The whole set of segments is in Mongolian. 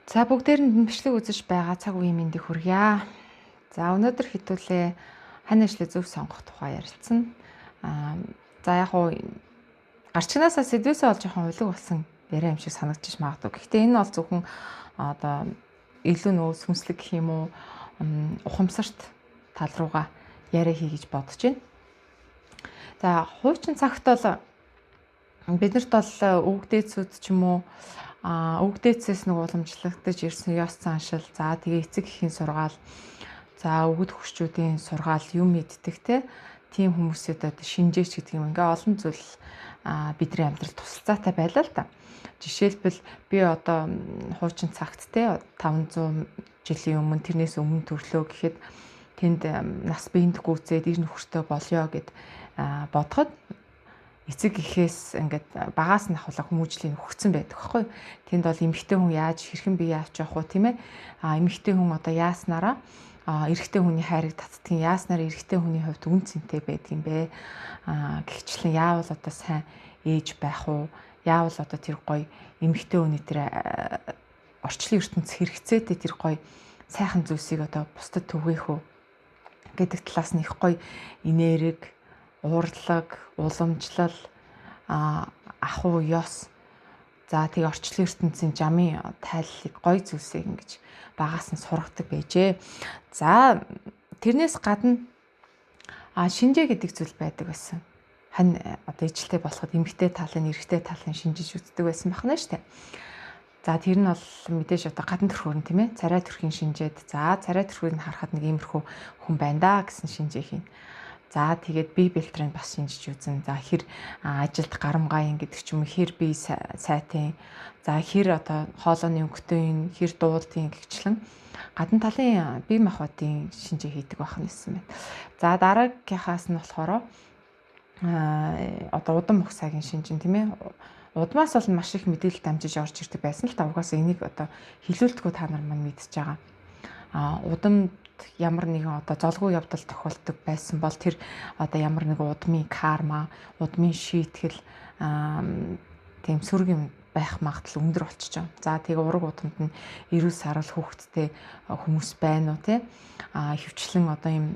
За бүгдээрэнд бичлэг үзэж байгаа цаг үеийн мэндийг хүргье. За өнөөдөр хэдүүлээ хань ажлыг зөв сонгох тухай ярилцсан. За яг уу гарчигнаасаа сэдвээсээ олж жоохон улиг болсон яриа юм шиг санагдчих магадгүй. Гэхдээ энэ бол зөвхөн одоо илүү нөө сүнслэг гэх юм уу ухамсарт тал руугаа яриа хий гэж бодож байна. За хуучин цагт бол биднэрт бол өвгдээцүүд ч юм уу өвгдээцээс нэг уламжлагдаж ирсэн ёс заншил, за тэгээ эцэг эхийн сургаал, за өвгд хөгшчүүдийн сургаал юм мэддэг те тийм хүмүүсэд одоо шинжээч гэдэг юм ингээ олон зүйл бидний амьдралд тусалцаатай байлаа л та. Жишээлбэл би одоо хуучин цагт те 500 жилийн өмнө тэрнээс өмнө төрлөө гэхэд тэнд нас биеинд гүйцээд ир нөхөртөө болёо гэд бодоход эцэг эхээс ингээд багаас нь ахвала хүмүүжлийн өгцөн байдаг байхгүй. Тэнд бол эмэгтэй хүн яаж хэрхэн бие авч явах вэ тийм ээ. Эмэгтэй хүн одоо яаснараа эрэгтэй хүний хайрыг татдгийн яаснаар эрэгтэй хүний хувьд үн цэнтэй байдаг юм бэ. Гэхдээ яавал одоо сайн ээж байх уу? Яавал одоо тэр гоё эмэгтэй хүний тэр орчлон ертөнц хэрэгцээтэй тэр гоё сайхан зүйлсийг одоо бусдад түгээх үү гэдэг талаас нь их гоё инээрэг урлаг, уламжлал, ахуй ёс, за тэгээ орчлон ертөнцийн жамын тайллыг гоё зүйлсийг ингэж багаас нь сургадаг байжээ. За тэрнээс гадна шинжээ гэдэг зүйл байдаг байсан. Хань одоо ижлтэй болоход эмэгтэй талын, эрэгтэй талын шинжиж үздэг байсан бахна штэ. За тэр нь бол мэдээж одоо гадна төрхөөр нь тийм ээ царай төрхийн шинжээд за царай төрхийг нь харахад нэг иймэрхүү хүн байна да гэсэн шинжээ хийн. За тэгээд бие бэлтрийг бас шинжиж үзэн. За хэр ажилд гарамгаайн гэдэг ч юм уу хэр бие сайтын. За хэр одоо хоолойны өнгөтэй хэр дуулдیں гэгчлэн гадна талын бие махбодын шинжээ хийдэг байх нь гэсэн байна. За дараагийнхаас нь болохоор одоо удам ухсаагийн шинжин тийм ээ. Удмаас бол маш их мэдээлэл дамжиж орж ирдэг байсан л та угаасаа энийг одоо хилүүлдэггүй та нар маань мэдчихэж байгаа. Удам ямар нэгэн одоо золгүй явдал тохиолддог байсан бол тэр одоо ямар нэгэн удмын карма, удмын шийтгэл тийм сүрэг юм байх магадлал өндөр болчихж байгаа. За тэгээ ураг удамд нь эрүүл сарал хүүхэдтэй хүмүүс байна уу те хөвчлэн одоо юм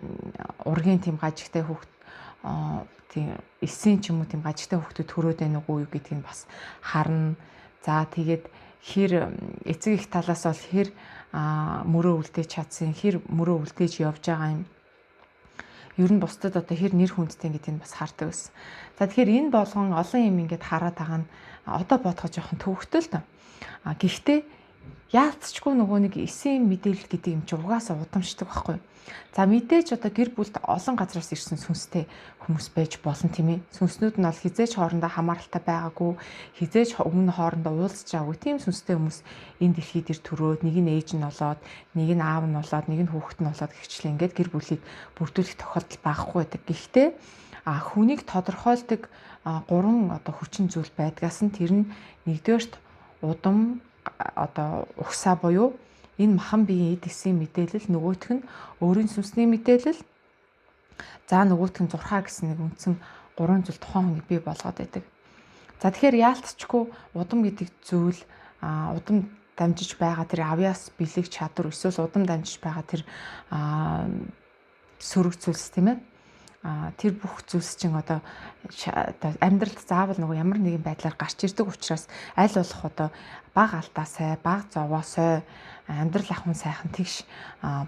ургийн тийм гажигтай хүүхэд тийм эсийн ч юм уу тийм гажигтай хүүхдүүд төрөөд байна уу гэдгийг бас харна. За тэгээд хэр эцэг их талаас бол хэр мөрөө үлдээж чадсан, хэр мөрөө үлдээж явж байгаа юм. Ер нь бусдад одоо хэр нэр хүндтэй гэдгийг бас хардаг байсан. За тэгэхээр энэ болгон олон юм ингээд хараад байгаа нь одоо бодоход жоохон төвөгтэй л та. Гэхдээ яалтчгүй нөгөө нэг эсийн мэдээлэл гэдэг юм чи угаасаа удамшдаг байхгүй. За мэдээж одоо гэр бүлд олон газраас ирсэн сүнстэй хүмүүс байж болно тийм ээ. Сүнснүүд нь бол хизээч хоорондоо хамааралтай байгаагүй, хизээч өмнө хоорондоо уулзж байгаагүй тийм сүнстэй хүмүүс энэ дэлхий дээр төрөөд нэг нь ээж нь болоод, нэг нь аав нь болоод, нэг нь хүүхэд нь болоод гихчлээ ингээд гэр бүлийг бүрдүүлэх тохиолдол багхгүй байдаг. Гэхдээ хүнийг тодорхойлдог гурван одоо хүчин зүйл байдгаас нь тэр нь нэгдүгээрт удам одоо ухсаа буюу энэ махан биеийн эд эсийн мэдээлэл, нөгөөх нь өөрийн сүнсний мэдээлэл, за нөгөөх нь зурхаа гэсэн нэг үндсэн гурван зүйл тухайн хүнийг бий болгоод байдаг. За тэгэхээр яалтчгүй удам гэдэг зүйл удам дамжиж байгаа тэр авьяас бэлэг чадвар эсвэл удам дамжиж байгаа тэр сөрөг зүйлс тийм ээ. Тэр бүх зүйлс чинь одоо амьдралд заавал нөгөө ямар нэгэн байдлаар гарч ирдэг учраас аль болох одоо баг алдаасай, баг зовоосой амьдрал ахуйн сайхан тэгш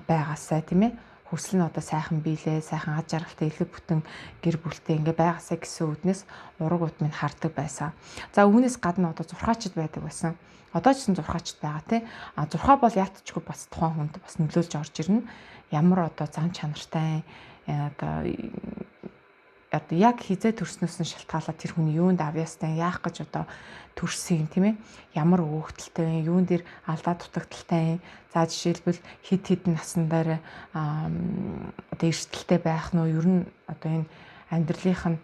байгаасай тийм ээ. Хүсэл нь одоо сайхан биелээ, сайхан аж аргалтай элэг бүтэн гэр бүлтэй ингээ байгаасай гэсэн үднэс ураг утмыг хардаг байсан. За үүнээс гадна одоо зурхаачд байдаг байсан. Одоо ч гэсэн зурхаачд байгаа тий. Зурхаа бол яалтчгүй бас тухайн хүнд бас нөлөөлж орж ирнэ. Ямар одоо зан чанартай одоо яг хизээ төрснөөс нь шалтгаалаад тэр хүний юунд авьяастай яах гэж одоо төрсөн тийм ээ. Ямар өөгдөлтэй, юун дээр алдаа дутагдaltaй. За жишээлбэл хид хідэн насан дээр одоо эрсдэлтэй байх нь ер нь одоо энэ амьдралынх нь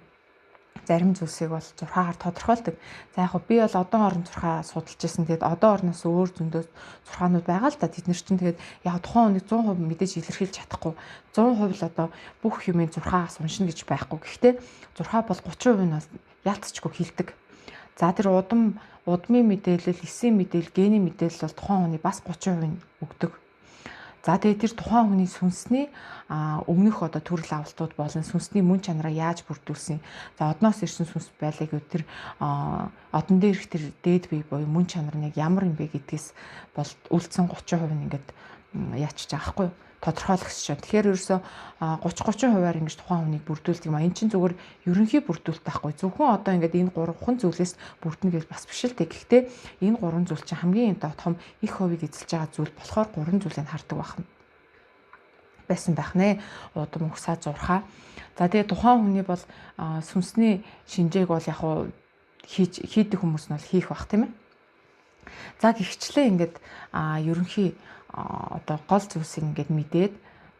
зарим зүйлсийг бол зурхаагаар тодорхойлдог. За яг би бол одон орон зурхаа судалж ирсэн. Тэгээд одон орноос өөр зөндөө зурхаанууд байгаа л да. Тэд нар чинь тэгээд яг тухайн хүнийг 100% мэдээж илэрхийлж чадахгүй. 100% л одоо бүх юмыг зурхаагаас уншина гэж байхгүй. Гэхдээ зурхаа бол 30% нь бол яалтчгүй хилдэг. За тэр удмын мэдээлэл, эсийн мэдээлэл, гений мэдээлэл бол тухайн хүний бас 30% өгдөг. За тэгээд тэр тухайн хүний сүнсний өмнөх одоо төрөл авалтууд болон сүнсний мөн чанараа яаж бүрдүүлсэн. За одноос ирсэн сүнс байлаа гэвэл тэр одон дээрх тэр дээд бие буюу мөн чанар нь яг ямар юм бэ гэдгээс бол үлдсэн 30% нь ингээд яачих жаахгүй тодорхойлох шээ. Тэгэхээр ерөөсө 30-30%-аар ингэж тухайн хүнийг бүрдүүлдэг юм а. Энд чинь зүгээр ерөнхий бүрдүүлэлт байхгүй. Зөвхөн одоо ингээд энэ гурван зүйлээс бүрдэнэ гэж бас биш л дээ. Гэхдээ энэ гурван зүйл чинь хамгийн том их хувийг эзэлж байгаа зүйл болохоор гурван зүйлийг хардаг байсан байх нэ. Удам угсаа зурхаа. За тэгээ тухайн хүний бол сүнсний шинжээг бол яг хуу хийдэг хүмүүс нь бол хийх бах тийм ээ. За гихчлээ ингээд ерөнхий одоо гол зүйлсийг ингээд мэдээд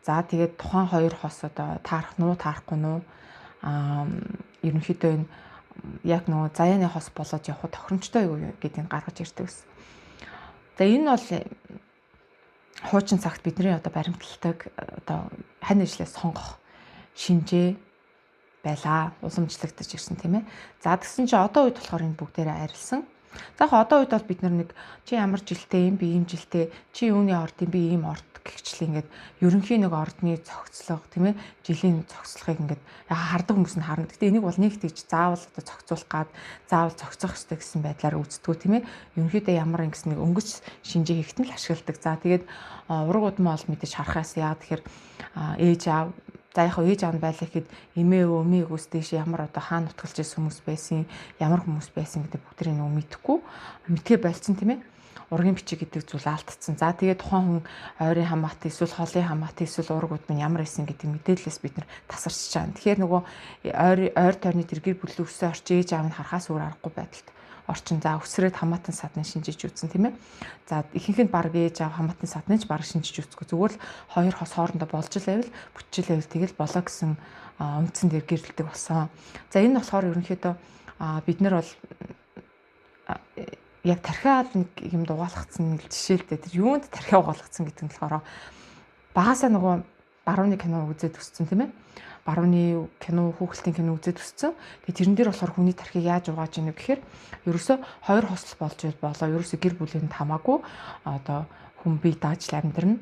за тэгээд тухайн хоёр хос одоо таарах нь таарахгүй нь ерөнхийдөө энэ яг нөгөө заяаны хос болоод явах тохиромжтой юу гэдгийг гаргаж ирдэг гэсэн. За энэ бол хуучин цагт бидний одоо баримталдаг одоо хань ажлаас сонгох шинжээ байлаа, уламжлагдаж ирсэн тийм ээ. За тэгсэн чинь одоо үед болохоор энэ бүгдээрээ арилсан. За одоо үед бол бид нэг чи ямар жилтэй юм би ийм жилтэй чи юуны орд юм би ийм орд гихчлээ ингээд ерөнхийн нэг ордны цогцлого тийм ээ жилийн цогцлогыг ингээд хардаг хүмүүс нь харна. Гэтэ энийг бол нэг тийж заавал одоо цогцуулах гад заавал цогцох ёстой гэсэн байдлаар үздэггүй тийм ээ. Ерөнхийдөө ямар ингэс нэг өнгөц шинжээ хийхэд нь л ашигладаг. За тэгээд ураг удмаа бол мэдээж харахаас яа тэгэхээр ээж аав за яг ээж аав нь байлаа гэхэд эмээ өвмийн өгөөс дэш ямар одоо хаана нутгалж ирсэн хүмүүс байсан, ямар хүмүүс байсан гэдэг бүгдийг нөгөө мэдэхгүй, мэдгээ болцсон тийм ээ. Ургийн бичиг гэдэг зүйл алдсан. За тэгээд тухайн хүн ойрын хамаат эсвэл холын хамаат эсвэл ураг удмын ямар байсан гэдэг мэдээлэлээс бид нар тасарч чаана. Тэгэхээр нөгөө ойр тойрны тэр гэр бүлийн өссөн орчин ээж аав нь харахаас өөр аргагүй байдалд орчин за өсрээд хамаатан садны шинжиж үзсэн тийм ээ. За ихэнх нь баг ээж аав хамаатан садны ч баг шинжиж үзэхгүй зүгээр л хоёр хос хоорондоо болж лайвал бүтчил байвал тэгэл болоо гэсэн үндсэн дээр гэрэлдэг болсон. За энэ болохоор ерөнхийдөө бид нар бол яг тархиад нэг юм дугаалгацсан нэг жишээ л дээ. Тэр юунд тархиа угаалгацсан гэдэг нь болохоор багасаа нөгөө барууны кино үзээд өссөн тийм ээ. Барууны кино, хүүхэлдэйн кино үзээд өссөн. Тэгээ тэрэн дээр болохоор хүний тархийг яаж угааж ийнэ гэхээр ерөөсөө хоёр хосол болж болоо. Ерөөсөө гэр бүлэнд хамаагүй одоо хүн бие дааж амьдрна.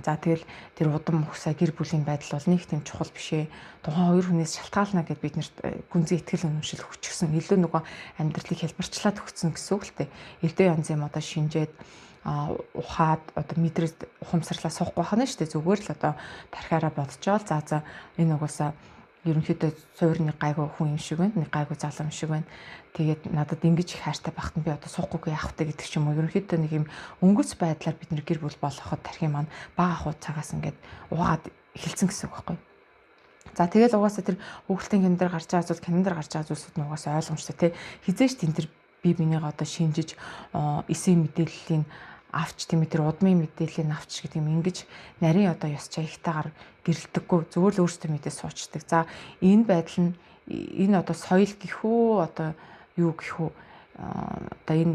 За тэгэл тэр удам угсаа гэр бүлийн байдал бол нэг тийм чухал бишээ. Тухайн хоёр хүнээс шалтгаална гэд бид нэрт гүнзгий итгэл үнэмшил хүчгсэн. Илүү нөгөө амьдралыг хэлбэрчлээд өгсөн гэсэн үг л дээ. Элдв янз юм одоо шинжээд ухаад одоо мэдрээд ухамсарлаа суухгүй байна шүү дээ. Зүгээр л одоо тархиараа бодчихвол за энэ угаасаа ерөнхийдөө суурны гайгүй хүн юм шиг байна. Нэг гайгүй залуу юм шиг байна. Тэгээд надад ингэж их хайртай багт нь би одоо суухгүйгээ явах хэрэгтэй гэдэг ч юм уу. Ерөнхийдөө нэг юм өнгөц байдлаар бид нэр гэр бүл болгоход тархин маань бага ахуй цагаас ингээд угаад эхэлсэн гэсэн үг байхгүй. За тэгэл угаасаа тэр хүүхэлдэйн кино дээр гарч байгаа зүйл кинон дээр гарч байгаа зүйлсүүд нь угаасаа ойлгомжтой тий. Хизээш тэн тэр би бинийг одоо шинжиж эсийн мэдээллийн авч тийм тэр удмын мэдээллийн авч гэдэг юм ингэж нарийн одоо ёс чаягтайгаар гэрэлдэггүй зүгээр л өөрсдөө мэдээ суучдаг. За энэ байдал нь энэ одоо соёл гэхүү одоо юу гэхүү одоо энэ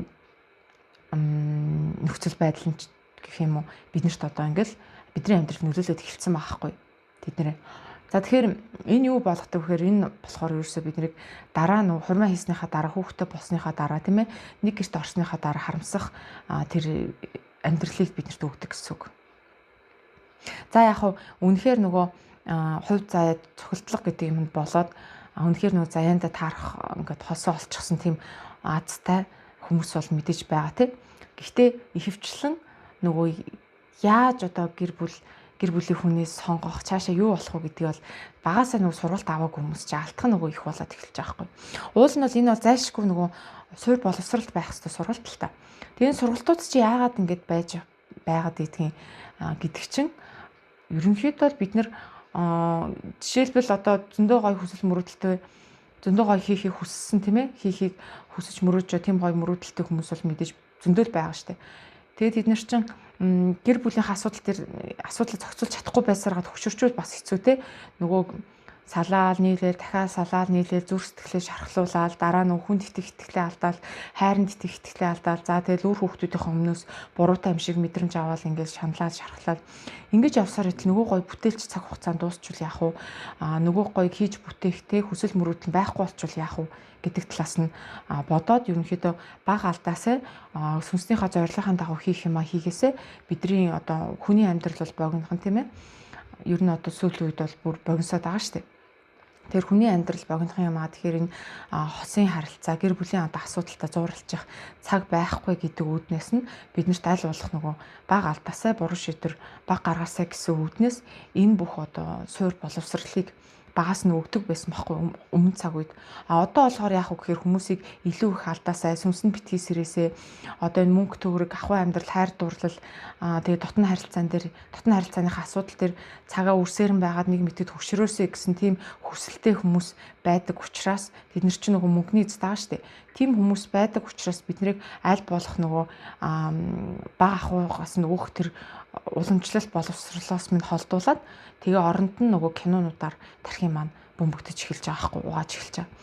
нөхцөл байдал нь гэх юм уу биднэрт одоо ингээл бидний амьдралд нөлөөлөд эхэлсэн байгаа хгүй тэднэрээ. За тэгэхээр энэ юу болгодог вэхээр энэ болохоор ерөөсөө биднийг дараа нь хурмаа хийснийхаа дараа хүүхдээ болсныхаа дараа тийм ээ нэг гэрт орсныхаа дараа харамсах тэр амьдралыг биднэрт өгдөг гэсэн үг. За яг хөө үнэхээр нөгөө хувь заяад цохилтлого гэдэг юм болоод үнэхээр нөгөө заяанда таарах ингээд хосоо олчихсан тийм азтай хүмүүс бол мэдээж байгаа тийм. Гэхдээ ихэвчлэн нөгөө яаж одоо гэр бүлийн хүнээс сонгох цаашаа юу болох вэ гэдгийг бол багасаа нөгөө сургалт аваагүй хүмүүс чи алтхан нөгөө их болоод эхэлж байгаа хгүй. Уул нь бол энэ бол зайлшгүй нөгөө суур боловсралт байх хэрэгтэй сургалт л та. Тэгээд сургалтууд чи яагаад ингэж байж байгаад гэдгийг чинь ерөнхийдөө бид нар жишээлбэл одоо зөндөө гой хүсэл мөрөөдөлтэй зөндөө гой хийхийг хүссэн тийм ээ хийхийг хүсэж мөрөөдж тийм гой мөрөөдөлтэй хүмүүс бол мэдээж зөндөө л байгаа штэ. Тэгээд бид нар чинь гэр бүлийн асуудал зохицуулж чадахгүй байсараад хөшөрчүүл бас хэцүү те нөгөө салаал нийлээл дахиад салаал нийлээл зүрх сэтгэлээ шархлуулаад дараа нь хүнд итгэлээ алдаал хайранд итгэлээ алдаал за тэгэл үр хүүхдүүдийн өмнөөс буруутай юм шиг мэдрэмж аваад ингээд шаналал шархлаад ингэж явсаар идэл нөгөө гой бүтээлч цаг хугацаанд дуусчвал яах вэ нөгөө гойг хийж бүтээхтэй хүсэл мөрөөдөл байхгүй болчвол яах вэ гэдэг талаас нь бодоод ерөнхийдөө бага алдаасаа сүнснийхээ зорилгын дагуу хийх юм а хийгээсээ бидний одоо хүний амьдрал бол богинохон тийм ээ ер нь одоо сүүлийн үед бол бүр богиносоод байгаа шүү дээ. Тэр хүний амьдрал богинохон юм аа тэгэхээр энэ хосын харилцаа гэр бүлийн одоо асуудалтай зууралчих цаг байхгүй гэдэг үүднээс нь биднэрт аль болох нөгөө бага алдаасаа буруу шийдвэр бага гаргаасаа гэсэн үүднээс энэ бүх одоо суур боловсролыг багаас нь өгдөг байсан байхгүй өмнө цаг үед. Одоо болохоор яах вэ гэхээр хүмүүсийг илүү их алдаасаа сүнсэн битгий сэрээсээ одоо энэ мөнгө төгрөг ахуй амьдрал хайр дурлал тэгээ дотны харилцааныхаа асуудал дээр цагаа үрсээрэн байгаад нэг мэтэд хөшрөөсэй гэсэн тийм хүсэлтэй хүмүүс байдаг учраас бид нар чинь нөгөө мөнгөний эзэд байгаа шүү дээ. Тийм хүмүүс байдаг учраас биднийг аль болох нөгөө бага ахуйгаас нь өгөх тэр уламжлалт боловсрлоос минь холдуулаад тэгээ оронд нь нөгөө кинонуудаар тархин маань бөмбөгдөж эхэлж байгаа байхгүй угааж эхэлж байгаа.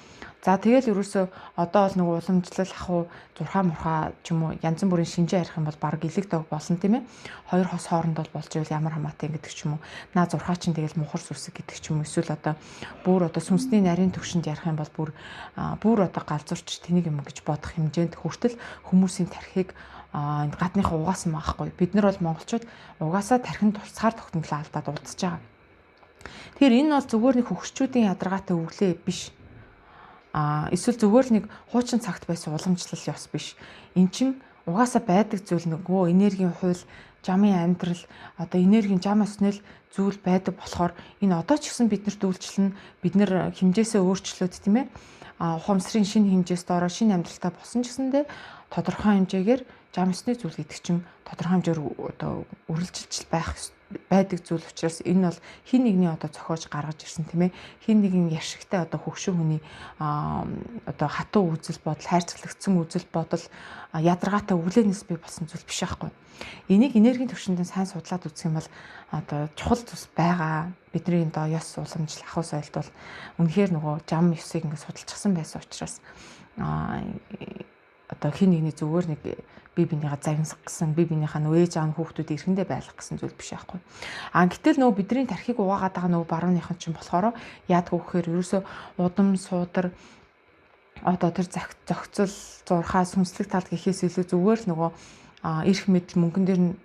За тэгэл ерөөсөө одоо бол нөгөө уламжлал ахуй 6 мурхаа ч юм уу янз бүрийн шинжээ ярих юм бол баг илэг дог болсон тийм ээ. Хоёр хос хоорондоо болж ивэл ямар хамаатай гэдэг ч юм уу. Наа 6 чинь тэгэл мухар сүсэг гэдэг ч юм уу. Эсвэл одоо бүр одоо сүнсний нарийн төвшөнд ярих юм бол бүр одоо галзуурч тэнийг юм гэж бодох хэмжээнд хүртэл хүмүүсийн тархийг энэ гадныхаа угаасан байхгүй. Бид нар бол монголчууд угаасаа тархинд тулцгаар тогтнолоо алдаад удаж байгаа. Тэгэхээр энэ бол зүгээр нэг хөгшчүүдийн ядаргаатай өглөө биш. Эсвэл зүгээр л нэг хуучин цагт байсан уламжлал ёс биш. Эн чин угаасаа байдаг зүйл нөгөө энергийн хууль, жамын амьдрал, одоо энергийн жам өснөл зүйл байдаг болохоор энэ одоо ч гэсэн биднэрт үйлчлэн бид нар хэмжээсээ өөрчлөөд тийм ээ. Ухамсарын шинэ хэмжээс доороо шинэ амьдралтай болсон ч гэсэндээ тодорхой хэмжээгээр жам өсний зүйл гэдэг чинь тодорхой хэмжээр одоо үргэлжилж байдаг зүйл учраас энэ бол хин нэгний одоо зохиож гаргаж ирсэн тийм ээ хин нэгэн яшигтай одоо хөгшин хүний одоо хатуу үзэл бодол хайрцаглагдсан үзэл бодол ядаргаатай өглөөнөөс бий болсон зүйл биш байхгүй. Энийг энергийн төвшөндөө сайн судлаад үзэх юм бол одоо чухал зүйлс байгаа. Бидний энэ ёс уламжлал ахуй соёлт бол үнэхээр нөгөө жам ёсыг ингээд судалчихсан байсан учраас одоо хин нэгний зүгээр нэг бие биенийгээ загнасан бие биенийхээ нөө ээж аав хүүхдүүд эрхэндээ байлгах гэсэн зүйл биш байхгүй. Гэтэл нөгөө бидний тархийг угаагаад байгаа нөгөө барууныхан чинь болохоор яадг өгөхээр ерөөсөө удам суудар одоо тэр зохицол зурхаа сүнслэг тал гэхээс илүү зүгээр л нөгөө эрх мэдэл мөнгөн дээр нь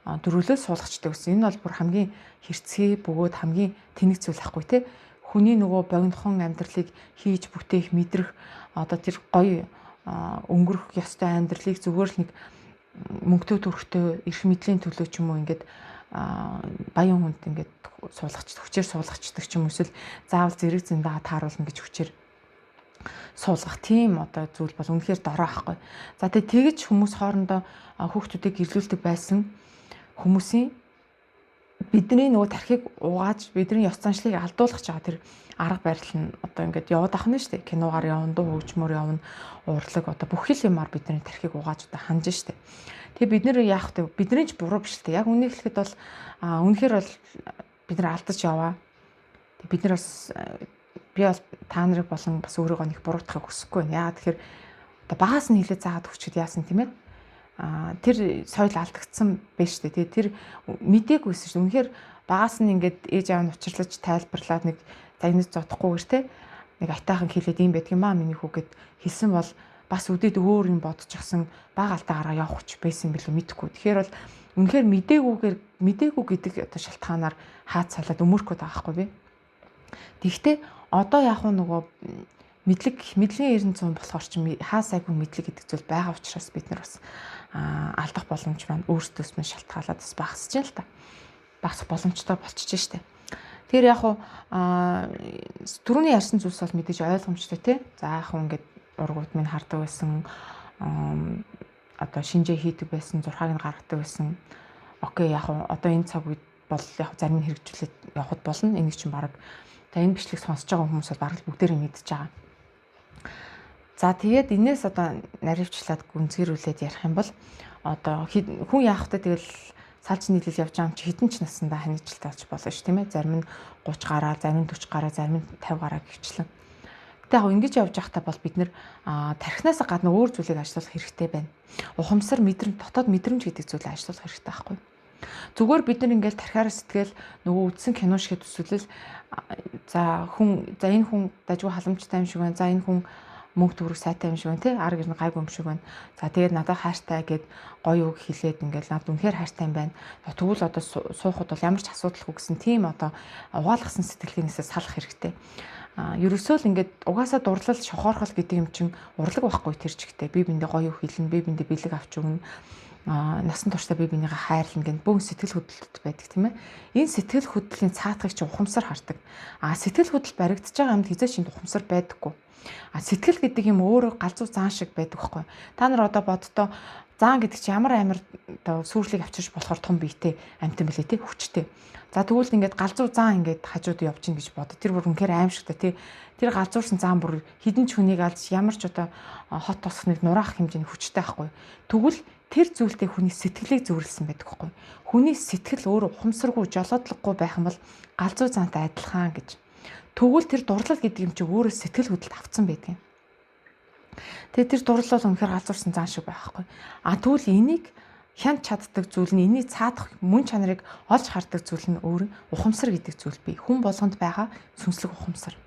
дөрвөлөө суулгачдаг гэсэн. Энэ бол бүр хамгийн хэрцгий бөгөөд хамгийн тэнэг зүйл ахгүй те. Хүний нөгөө богинохон амьдралыг хийж бүтээх мэдрэх одоо тэр гоё өнгөрөх ёстой амьдралыг зүгээр л нэг мөнгөтэй төрхтэй эрх мэдлийн төлөө ч юм уу ингээд баян хүнд ингээд хүчээр суулгачдаг ч юм уу эсвэл заавал зэрэг зэндаа тааруулна гэж хүчээр суулгах тийм одоо зүйл бол үнэхээр дорой ахгүй. За тэгэж хүмүүс хоорондоо хүүхдүүдийг гэрлүүлдэг байсан хүмүүсийн бидний нөгөө тархийг угааж бидний ёс заншлыг алдуулах гэж байгаа тэр арга барил нь одоо ингээд яваад ахна шүү дээ. Киногаар явна, дуу хөгжмөр явна, урлаг одоо бүх л юмар бидний тархийг угааж одоо ханж шүү дээ. Тэгээ бид нэр яах вэ? Бидний ч буруу биш л дээ. Яг үнийг хэлэхэд бол үнэхээр бол бид нар алдаж яваа. Тэг бид нар бас би бол та нарыг болон бас өөрийгөө нэг буруутгахыг хүсэхгүй байна. Яагаад тэгэхээр одоо багаас нь хилээ заагаад өгчөд яасан тийм ээ. Тэр соёл алдагдсан байж тээ. Тэр мдэггүйсэн шүү. Үнэхээр багаас нь ингээд ээж аав нь учирлаж тайлбарлаад нэг загнаж зодохгүйгээр те нэг айтайхан хэлээд юм байдаг юм аа миний хүүгээд хэлсэн бол бас үдээд өөр юм бодчихсан бага алдаа гараа явах ч байсан билүү мэдэхгүй. Тэгэхээр бол үнэхээр мдэггүй гэдэг одоо шалтгаанаар хаад салаад өмөрөхөд байгаа хгүй би. Тэгвэл одоо яг нөгөө мэдлэгийн 90% болохоор ч хаа сайгүй мэдлэг гэдэг зүйл байгаа учраас бид нар бас алдах боломж маань өөрсдөөс нь шалтгаалаад бас багасж байна л та. Багасах боломжтой болчихж штэ. Тэгэхээр яг түрүүний ярьсан зүйлс бол мэдээж ойлгомжтой тий. За яг ингээд ургууд минь хардаг байсан одоо шинжээ хийдэг байсан, зурхааг нь гаргадаг байсан. Окей яг одоо энэ цаг үед бол яг зарим нь хэрэгжүүлээд явхад болно. Энийг чинь баг энэ бичлэг сонсож байгаа хүмүүс бол баг бүгдээрээ мэдж байгаа. За тэгээд энээс одоо наривчлаад гүнзгийрүүлээд ярих юм бол одоо хүн яах вэ тэгэл салж нийлэл явж байгаа юм чи хэдэн ч наснда ханижилттай болж болно ш тийм ээ. Зарим нь 30 гараа, зарим нь 40 гараа, зарим нь 50 гараа гэвчлэн. Гэтэ яг ингэж явж байхдаа бол бид нэр тархинаас гадна өөр зүйлийг ажиллах хэрэгтэй байна. Ухамсар мэдрэмж, дотоод мэдрэмж гэдэг зүйлийг ажиллах хэрэгтэй байхгүй. Зүгээр бид нар ингээл тархиараа сэтгэл нөгөө үдсэн кино шиг төсөөлөл за энэ хүн дажгүй халамжтай юм шиг байна. За энэ хүн мөнгө төгрөг сайтай юм шиг байна тий. Ар гэрн гайгүй юм шиг байна. За тэгээд надад хайртай гэд гоё үг хэлээд ингээл над үнэхээр хайртай юм байна. Тэгвэл одоо суухад бол ямар ч асуудалгүй гэсэн тийм одоо угаалгасан сэтгэлгээнээсээ салах хэрэгтэй. Ерөөсөө л ингээд угаасаа дурлал шохоорхол гэдэг юм чинь урлаг байхгүй тэр чигтээ. Би биндээ гоё үг хэлнэ, би биндээ бэлэг авч өгнө. Насан туршдаа би бинийгээ хайрлна гэн бүгд сэтгэл хөдлөлт байдаг тийм ээ. Энэ сэтгэл хөдлөлийн цаатгыг чи ухамсар хардаг. Сэтгэл хөдлөл баригдаж байгаа юмд хизээч энэ ухамсар байдаггүй. Сэтгэл гэдэг юм өөрөө галзуу заан шиг байдаг байхгүй. Та нар одоо боддоо заан гэдэг чи ямар амар одоо сүрслийг авчирч болохоор том биетэй амтан билээ тий хүчтэй. За тэгвэл ингээд галзуу заан ингээд хажууд явж гин гэж бодод. Тэр бүр үнэхээр аимшигтай тий. Тэр галзуурсан заан бүр хідэн ч хүнийг алж ямар ч одоо хот тосхныг нураах хэмжээний хүчтэй байхгүй. Тэгвэл тэр зүйлтэй хүний сэтгэлийг зөвөрлсөн байдаг байхгүй. Хүний сэтгэл өөрөө ухамсаргүй, жолоодлогогүй байх юм бол галзуу заантай адилхан гэж. Тэгвэл тэр дурлал гэдэг юм чи өөрөө сэтгэл хөдлөлт авцсан байдаг юм. Тэгээ тэр дурлал бол үнэхээр галзуурсан заан шиг байхгүй. Тэгвэл энийг хянч чаддаг зүйл нь энийг цаадах мөн чанарыг олж хардаг зүйл нь өөр нь ухамсар гэдэг зүйл бий. Хүн болгонд байгаа сүнслэг ухамсар.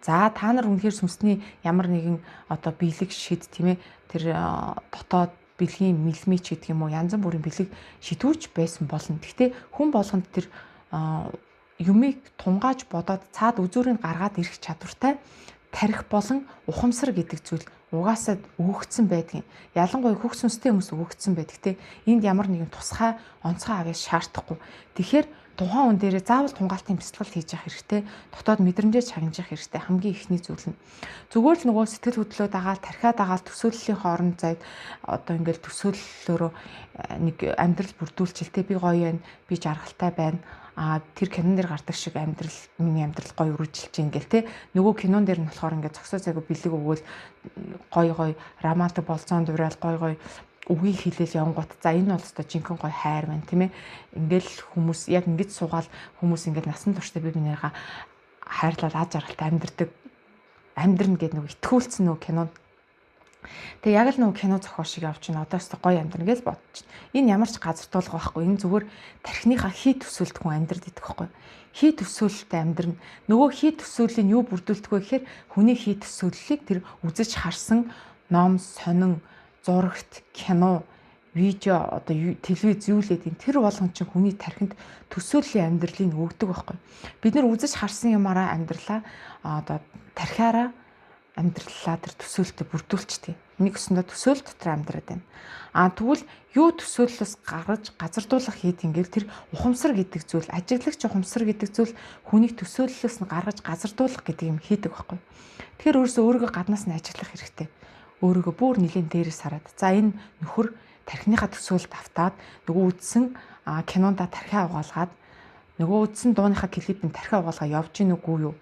За та нар үнэхээр сүнсний ямар нэгэн одоо биелэг шид тийм ээ тэр дотоод бэлгийн мэлмич гэдэг юм уу янз бүрийн бэлэг шидвүүч байсан болно. Гэхдээ хүн болгонд тэр юмыг тунгааж бодоод цаад үзүүрийг гаргаад ирэх чадвартай тарих болон ухамсар гэдэг зүйл угаасаа өгөгдсөн байдгийн. Ялангуяа хөх сүнстэй хүмүүс өгөгдсөн байдаг те. Энд ямар нэгэн тусгай онцгой авьяас шаардахгүй. Тэгэхээр тухайн хүн дээрээ заавал тунгаалтын бясалгал хийж явах хэрэгтэй. Дотоод мэдрэмжээ чагнажих хэрэгтэй. Хамгийн ихний зүйл нь. Зүгээр л нөгөө сэтгэл хөдлөө дагаал, тархиа дагаал төсөөллийн хооронд зайд одоо ингээл төсөөллөөрөө нэг амьдрал бүрдүүлчихэлтэй би гоё байна, би жаргалтай байна. Тэр кинон дээр гардаг шиг миний амьдрал гоё үргэлжилж ингээл те. Нөгөө кинон дээр нь болохоор ингээд зөксөө цагаа бэлэг өгөөл гоё романтик болцоонд дураал гоё үгийг хэлээл явангууд за энэ бол өстой жинхэнэ гоё хайр байна тийм ээ. Ингээл хүмүүс яг ингэж суугаал хүмүүс ингээд насан туршдаа би бинийгаа хайрлал аз жаргалтай амьдрна гэдэг нөгөө итгүүлсэн нөгөө кинонд. Тэгээ яг л нөгөө кино зохиол шиг явж байна. Одоо өстой гоё амьдрна гэж бодож байна. Энэ ямар ч газар туулга байхгүй. Энэ зүгээр тархиныхаа хий төсөөлт хүн амьдрд идэх байхгүй. Хий төсөөлөлтөй амьдрна. Нөгөө хий төсөөллийн юу бүрдүүлдэг вэ гэхээр хүний хий төсөөллийг тэр үзэж харсан ном, сонин, зурагт, кино, видео, одоо телевиз юу л гэдэг тэр болгон чинь хүний тархинд төсөөллийн амьдралыг өгдөг байхгүй. Бид нар үзэж харсан юмараа амьдралаа одоо тархиараа амьдралаа тэр төсөөлтөд бүрдүүлчихдээ. Нэг өсөндөө төсөөл дотор амьдраад байна. Тэгвэл юу төсөөллөөс гаргаж газардуулах хийд ингээл тэр ухамсар гэдэг зүйл, ажиглагч ухамсар гэдэг зүйл хүнийг төсөөллөөс нь гаргаж газардуулах гэдэг юм хийдэг байхгүй. Тэгэхээр өөрөөсөө гаднаас нь ажиглах хэрэгтэй. Өөрийгөө бүр нэлийн дээрээс хараад. За энэ нөхөр тархиныхаа төсөөлөлд автаад нөгөө үдсэн кинонда тархиа угаалгаад нөгөө үдсэн дууныхаа клипэнд тархиа угаалгаа явж гин үгүй юу?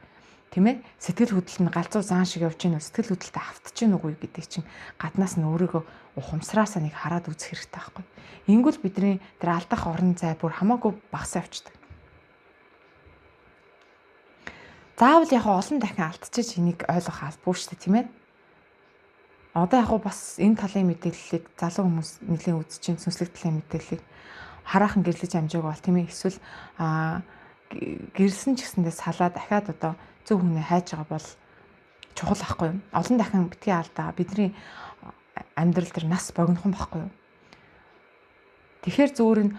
Тийм ээ? Сэтгэл хөдлөл нь галзуу заан шиг явж гин үү? Сэтгэл хөдлөлтөд автж гин үгүй гэдэг чинь гаднаас нь өөрийгөө ухамсараасаа нэг хараад үзэх хэрэгтэй байхгүй. Ингүүл бидний тэр алдах орон зай бүр хамаагүй багасаа явчихдаг. Заавал яг олон дахин алдчихж энийг ойлгох албагүй шүү дээ, тийм ээ? Одоо яг бас энэ талын мэдээллийг залуу хүмүүс нэлийн үзэж, сүнслэг талын мэдээллийг хараахан гэрлэж амжаагүй бол тийм ээ? Эсвэл гэрэлсэн ч гэсэндээ салаа дахиад одоо зөв хүнээ хайж байгаа бол чухал байхгүй юу? Олон дахин битгий алдаа бидний амьдрал дээр нас богинохон байхгүй юу? Тэгэхээр зүгээр нь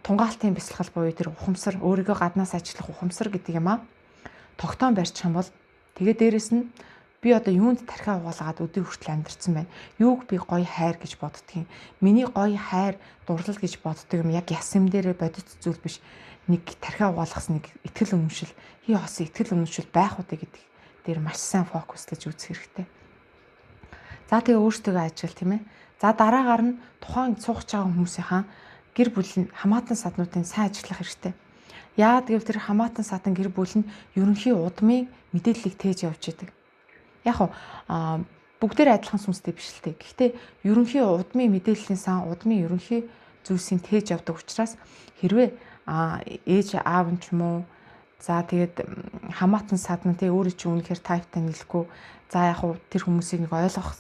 тунгаалтын бясалгал буюу тэр ухамсар, өөрийгөө гаднаас ажиллах ухамсар гэдэг юм тогтоон барьчих юм бол тэгээ дээрэс нь би одоо юунд тархиа угаалгаад өдөө хүртэл амьдэрсэн байна. Юуг би гоё хайр гэж боддгийг. Миний гоё хайр, дурлал гэж боддог юм яг яс юм дээрээ бодит зүйл биш. Нэг тархиа угаалгас нэг итгэл үнэмшил, хий хосын итгэл үнэмшил байх үдэ гэдэг дээр маш сайн фокуслаж үзэх хэрэгтэй. За тэгээ өөртөө ажигл тийм ээ. За дараагаар нь тухайн суугч байгаа хүмүүсийнхаа гэр бүлийн хамаатан саднуудын сайн ажиллах хэрэгтэй. Яагаад гэвэл тэр хамаатан садан гэр бүл нь ерөнхий удмын мэдээллийг тээж явж идэг. Яг бүгдээр адилхан сүнстэй биш л дээ. Гэхдээ ерөнхий удмын мэдээллийн сан, удмын ерөнхий зүйлсийг тээж явдаг учраас хэрвээ ээж аав нь ч юм уу за тэгээд хамаатан садна тий өөрөө чи үнэхээр тайвтай нийлэхгүй за яг хуу тэр хүмүүсийг нэг ойлгох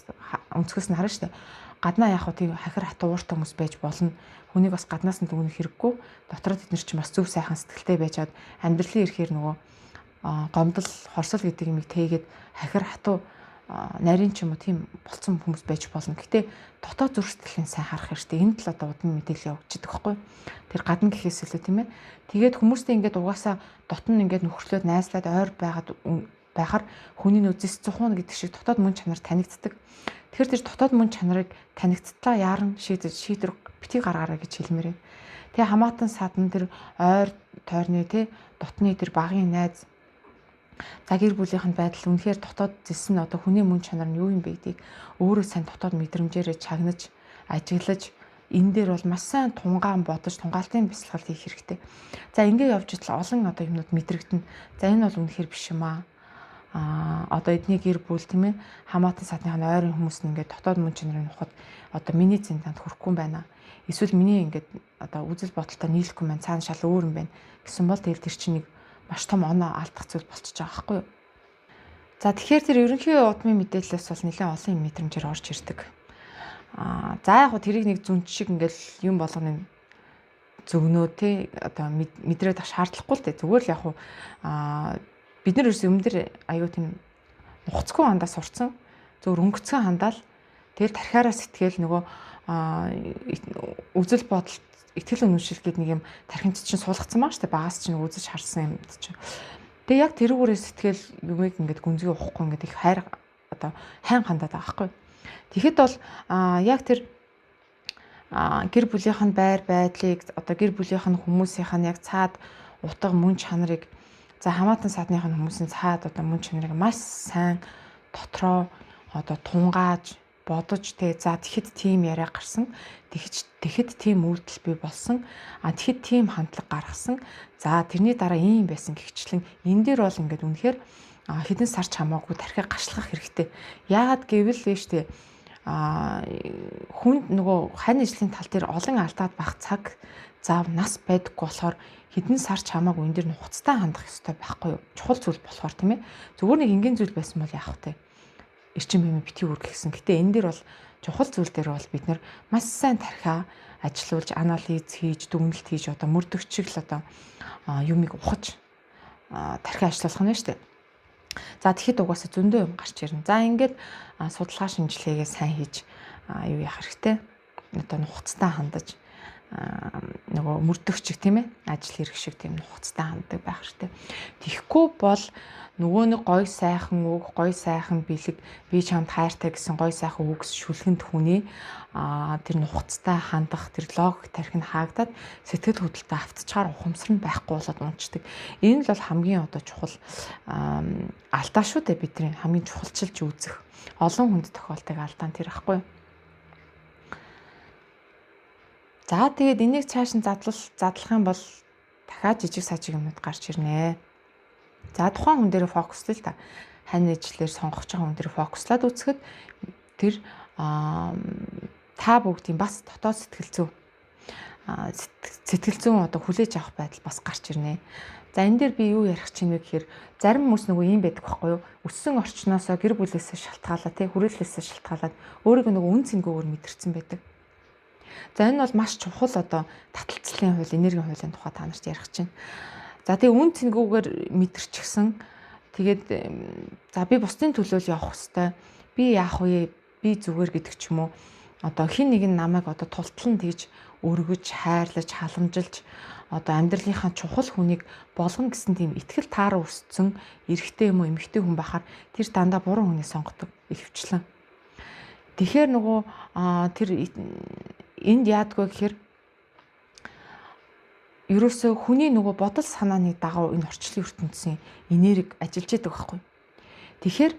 өнцгөөс нь харна шүү дээ. Гаднаа яг хуу тийм хахир хатуу ууртай хүмүүс байж болно. Хүнийг бас гаднаас нь дүгнэх хэрэггүй. Дотроо тэд нар ч бас зөв сайхан сэтгэлтэй байж чад амьдралын ирэхээр нөгөө гомдол хорсол гэдэг юмыг тээгээд хахир хатуу нарийн ч юм уу тийм болцсон хүмүүс байж болно. Гэтэ дотоод зүрх сэтгэлийн сайн харах хэрэгтэй. Энд л одоо удам мэдээлэл явуулж идэх байхгүй. Тэр гадна гэхээс илүү тийм ээ. Тэгээд хүмүүстэй ингээд угаасаа дотн ингээд нөхөрлөд найзлаад ойр байхаар хүний нүдээс цухуна гэдэг шиг дотоод мөн чанар танигддаг. Тэгэхээр тэр дотоод мөн чанарыг танигдталаа яаран шийдвэр битгий гаргаарай гэж хэлмээр байна. Тэгээ хамаатан садан тэр ойр тойрны тий дотны тэр багын найз за гэр бүлийнх нь байдал үнэхээр дотоод зэс нь одоо хүний мөн чанар нь юу юм бэ гэдгийг өөрөө сайн дотоод мэдрэмжээрээ чагнаж ажиглаж энэ дээр бол маш сайн тунгаан бодож тунгаалтын бясалгал хийх хэрэгтэй. За ингээд явж идэл олон одоо юмнууд мэдрэгдэнэ. За энэ бол үнэхээр биш юм аа. Одоо эдний гэр бүл тийм ээ хамаатан садны ойрын хүмүүс нь ингээд дотоод мөн чанарын ухад одоо миний зэнтанд хүрэхгүй байна. Эсвэл миний ингээд одоо үзэл бодолтой нийлэхгүй маань цаана шал өөр юм байна гэсэн бол тэгэл тэр чинь нэг маш том оноо алдах зүйл болчихж байгаа байхгүй юу. За тэгэхээр тэр ерөнхий удмын мэдээлэлээс бол нэлээд олон юм мэдрэмжээр орж ирдэг. За яг хөө тэрийг нэг зүн шиг ингээл юм болгоно зөвнөө те одоо мэдрээд ах шаардлагагүй л те зүгээр л яг хөө бид нар ерөөс өмнөдөр аюу тийм нухацгүй хандаа сурцсан зөв өнгөцгөн хандаал тэгэл тархиараа сэтгэл нөгөө үзэл бодолт итгэл үнэмшил гэдэг нэг юм тархинд чинь суулгацсан маа штэ багаас чинь үзэж харсан юм чинь. Тэгээ яг тэрүүгээрээ сэтгэл юмыг ингээд гүнзгий уухгүй ингээд их хайр одоо хайн хандаад байгаа байхгүй. Тэгэхэд бол яг тэр гэр бүлийнх нь байр байдлыг одоо гэр бүлийнх нь хүмүүсийнх нь яг цаад утга мөн чанарыг за хамаатан садных нь хүмүүсийн цаад одоо мөн чанарыг маш сайн дотроо одоо тунгааж бодож тэгээ за тэгэхэд тийм яриа гарсан тэгэхэд тийм үйлдэл бий болсон тэгэхэд тийм хандлага гаргасан за тэрний дараа ийм байсан гихчлэн энэ дээр бол ингээд үнэхээр хэдэн сар ч хамаагүй тархиа гашлах хэрэгтэй. Яагаад гэвэл штэ хүнд нөгөө хань ажлын тал дээр олон алдаад байх цаг зав нас байдаггүй болохоор хэдэн сар ч хамаагүй энэ дэр нухацтай хандах ёстой байхгүй юу? Чухал зүйл болохоор тийм ээ. Зүгээр нэг энгийн зүйл байсан бол яах вэ? Эрчим баймаа битгий үргэх гэсэн. Гэтэ энэ дэр бол чухал зүйл дээр бол бид нар маш сайн тархиа ажилуулж анализ хийж дүгнэлт хийж одоо мөрдөгчиг л одоо юмыг ухаж тархиа ажиллуулах нь шүү дээ. За тэгэхэд угаасаа зөндөө юм гарч ирнэ. За ингээд судалгаа шинжилгээгээ сайн хийж юу яах хэрэгтэй? Одоо нухацтай хандаж нөгөө мөрдөгчиг тийм ээ ажил хэрэг шиг тийм нухацтай ханддаг байх хэрэгтэй. Тэгэхгүй бол нөгөө нэг гой сайхан үг, гой сайхан бэлэг, би чамд хайртай гэсэн гой сайхан үгс шүлхэнд хүний тэр нухацтай хандах тэр логик тархи нь хаагдаад сэтгэл хөдлөлтөд автцаар ухамсар нь байхгүй болоод унцдаг. Энэ л бол хамгийн одоо чухал алдаа шүү дээ бидний хамгийн чухалчилж үзэх. Олон хүнд тохиолдог алдаа тэр ахгүй. За тэгээд энийг цааш нь задлах юм бол дахиад жижиг сажиг юмнууд гарч ирнэ. За тухайн хүн дээр фокуслая л та. Хань ижлэр сонгох байгаа хүн дээр фокуслаад үзэхэд тэр та бүгдийн бас дотоод сэтгэл зүйн одоо хүлээж авах байдал бас гарч ирнэ. За энэ дээр би юу ярих чинь вэ гэхээр зарим хүмүүс нөгөө юм байдаг байхгүй юу? Өссөн орчноосоо гэр бүлээсээ шалтгаалаад тий хүрээлэлээсээ шалтгаалаад өөрийгөө нөгөө үн цэнгүүгээр мэдэрсэн байдаг. За энэ бол маш чухал одоо таталцлын хууль, энергийн хуулийн тухай та нарт ярих чинь. За тэгээ үн цэнгүүгээр мэдэрчихсэн. Тэгээд за би бусдын төлөө л явах хэвээр. Би яах вэ? Би зүгээр гэдэг ч юм уу. Одоо хин нэг нь намайг одоо тултлан тэгж өргөж, хайрлаж, халамжилж одоо амьдралынхаа чухал хүнийг болгоно гэсэн тийм итгэл таар өссөн эрэгтэй юм уу эмэгтэй хүн бахаар тэр дандаа буруу хүнийг сонгодог ихэвчлэн. Тэгэхээр нөгөө тэр энд яадгүй гэхээр ерөөсөө хүний нөгөө бодол санааны дагуу энэ орчлын ертөнцийн энерги ажиллаж байдаг байхгүй. Тэгэхээр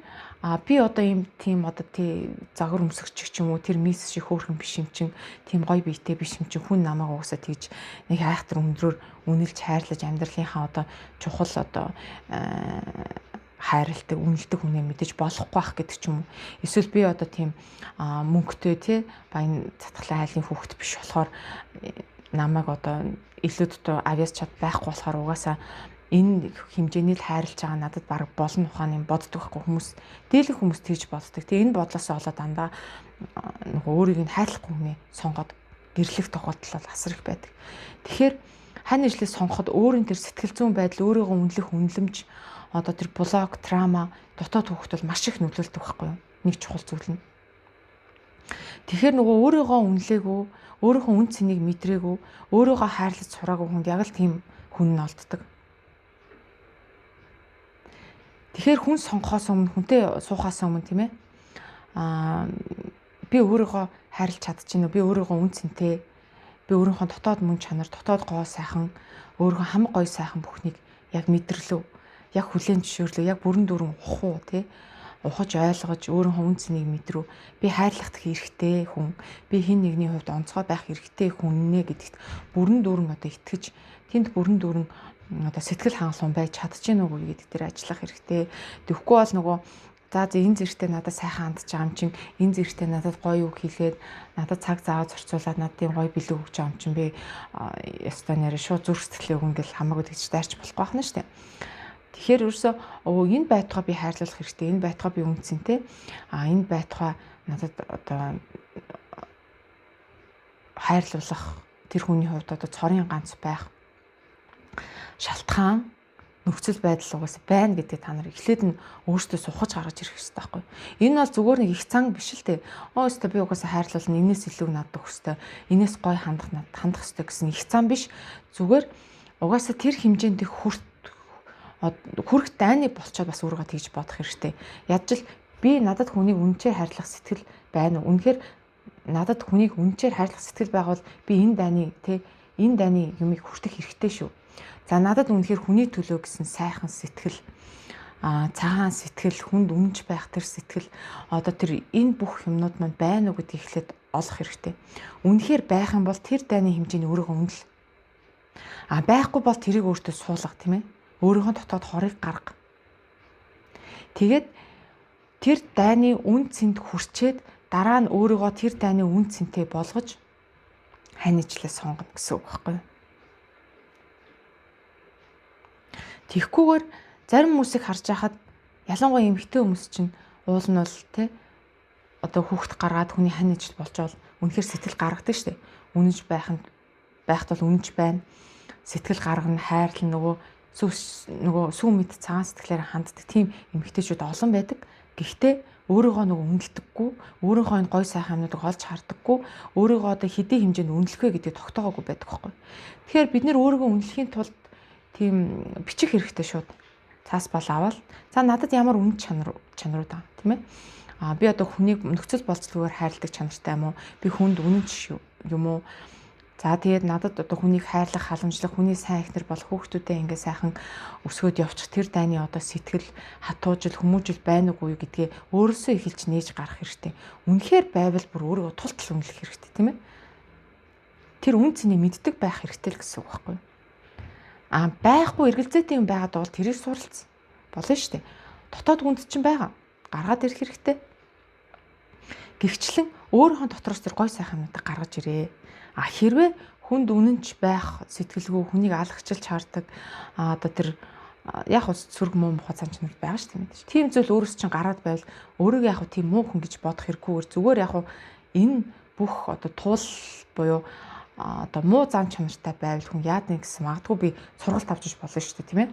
би одоо ийм тийм одоо тий загвар өмсөгч ч юм уу тэр мисс шиг хөөрхөн биш юм чин тийм гоё биетэй биш юм чин хүн намайг уусаа тэгж нэг айхтар өндрөөр үнэлж хайрлаж амьдралынхаа одоо чухал одоо хайралтай, үнэлдэг хүнээ мэдэж болохгүй байх гэдэг ч юм уу. Эсвэл би одоо тийм мөнгөтэй тий баян затгалын айлын хүүхэд биш болохоор намайг одоо илүү дутуу авьяас чад байхгүй болохоор угаасаа энэ хэмжээний л хайрлаж байгаа надад баг болно ухааны боддог байхгүй хүмүүс. Дийлэн хүмүүс тэгж боддог. Тэгээ энэ бодлосоо олоод дандаа нөгөө өөрийг нь хайрлахгүй хүнээ сонгоод гэрлэх тохиолдол бол асар их байдаг. Тэгэхээр хань ижлээ сонгоход өөрийн тэр сэтгэл зүйн байдал, өөрийгөө үнэлэх үнэлэмж, одоо тэр блок, трама, дотоод хөвгт бол маш их нөлөөлдөг байхгүй юу? Нэг чухал зүйл нь. Тэгэхээр нөгөө өөрийгөө үнэлээгүй, өөрийнхөө үн цэнийг мэдрээгүй, өөрийгөө хайрлаж сураагүй хүнд яг л тийм хүн нь олддог. Тэгэхээр хүн сонгохоос өмнө, хүнтэй суухаас өмнө тийм ээ. Би өөрийгөө хайрлаж чадчихна уу? Би өөрийгөө үн цэнтэй, би өөрийнхөө дотоод мөн чанар, дотоод гоо сайхан, өөрийнхөө хамаг гоё сайхан бүхнийг яг мэдэрлөө, яг хүлээн зөвшөөрлөө, яг бүрэн дүүрэн ухуу тий. Ухаж ойлгож өөрийнхөө үн цэнийг мэдрүү. Би хайрлах хэрэгтэй хүн, би хин нэгний хувьд онцгой байх хэрэгтэй хүн нэ гэдэгт бүрэн дүүрэн одоо итгэж, тэнд бүрэн дүүрэн одоо сэтгэл хангалуун байж чадчихэв нүггүй гэдэг дээр ажиллах хэрэгтэй. Тэгэхгүй бол нөгөө за энэ зэрэгтэй надад сайхан хандж байгаа юм чинь, энэ зэрэгтэй надад гоё үг хэлээд надад цаг заавал зарцуулаад надад гоё бэлэг өгч байгаа юм чинь би ёстой нэрээ шууд зүрх сэтгэлийн үг ингээл хамаагүй тэгж дайрч болохгүй байна шүү дээ. Тэгэхээр ерөөсөө энэ байтугай би хайрлуулах хэрэгтэй, энэ байтугай би үнцэнтэй. Энэ байтугай надад одоо хайрлуулах тэр хүний хувьд одоо цорын ганц байх шалтгаан нөхцөл байдал угаасаа байна гэдэг та нар эхлээд нь өөртөө сухаж гаргаж ирэх хэрэгтэй байхгүй. Энэ бол зүгээр нэг их цанг биш л дээ. Өстө би угаасаа хайрлуулна, энэс илүү надад өгөх хэрэгтэй, энэс гоё хандах хэрэгтэй гэсэн их цан биш. Зүгээр угаасаа тэр хэмжээнд хүрэх дайны болчоод бас өөрийгөө тэгж бодох хэрэгтэй. Яаж л би надад хүнийг үнэхээр хайрлах сэтгэл байна уу? Үнэхээр надад хүнийг үнэхээр хайрлах сэтгэл байгавал би энэ дайны юмыг хүртэх хэрэгтэй шүү. За надад үнэхээр хүний төлөө гэсэн сайхан сэтгэл, цагаан сэтгэл, хүнд үнэнч байх тэр сэтгэл, одоо тэр энэ бүх юмнууд маань байна уу гэдгийг эхлээд олох хэрэгтэй. Үнэхээр байх юм бол тэр дайны хэмжээний өөрийгөө үнэл. Байхгүй бол тэрийг өөртөө суулга тийм ээ. Өөрийнхөө дотоод хорыг гарга. Тэгээд тэр дайны үн цэнд хүрчээд дараа нь өөрийгөө тэр дайны үн цэнтэй болгож ханижлаа сонгоно гэсэн үг байхгүй юу? Тэгхгүйгээр зарим хүмүүсийг харж байхад ялангуяа эмэгтэй хүмүүс чинь уул нь бол тий одоо хүүхэд гаргаад хүний хань ижил болж бол үнэхээр сэтгэл гаргадаг шүү дээ. Үнэнч байхад бол үнэнч байна. Сэтгэл гаргана, хайрлна, нөгөө сүү мэд цагаан сэтгэлээр ханддаг тийм эмэгтэйчүүд олон байдаг. Гэхдээ өөрийгөө нөгөө үнэлдэггүй, өөрийнхөө энэ гой сайхан юмнуудыг олж хардаггүй, өөрийгөө одоо хэдий хэмжээнд үнэлэх вэ гэдэг тогтоогоогүй байдаг байхгүй. Тэгэхээр бид нэр өөрийгөө үнэлэхийн тулд тийм бичих хэрэгтэй шууд. Цаас бол аваад. За надад ямар үнэ чанарууд байгаа тийм ээ. Би одоо хүнийг нөхцөл болцлогоор хайрладаг чанартай юм уу? Би хүнд үнэнч юм уу? За тэгээд надад одоо хүнийг хайрлах, халамжлах, хүний сайн эхнэр болох хүүхдүүдээ ингээ сайхан өсгөөд явчих тэр дайны одоо сэтгэл, хатуужил, хүмүүжил байна уугүй гэдгээ өөрөөсөө эхэлж нээж гарах хэрэгтэй. Үнэхээр байвал бүр өөрийгөө тултал үнэлэх хэрэгтэй тийм ээ. Тэр үн цэнийг мэддэг байх хэрэгтэй л гэсэн үг байхгүй юу? Байхгүй эргэлзээтэй юм байгаад бол тэрийг суралц болно шүү дээ. Дотоод хүнд чинь байгаа. Гаргаад ирэх хэрэгтэй. Гэвчлэн өөрийнхөө дотроос тэр гой сайхан юмнуудыг гаргаж ирээ. Хэрвээ хүнд үнэнч байх сэтгэлгүй, хүнийг алгачилж хардаг одоо тэр яг ус сүрг муу мухад санчнууд байгаа шүү дээ. Тийм зүйл өөрөөс чинь гараад байвал өөрийгөө яг тийм муу хүн гэж бодох хэрэггүйгээр зүгээр яг энэ бүх одоо туул буюу одоо муу зан чанартай байвал хүн яадна гэсэн магадгүй би сургалт авч иж болно шүү дээ тийм ээ.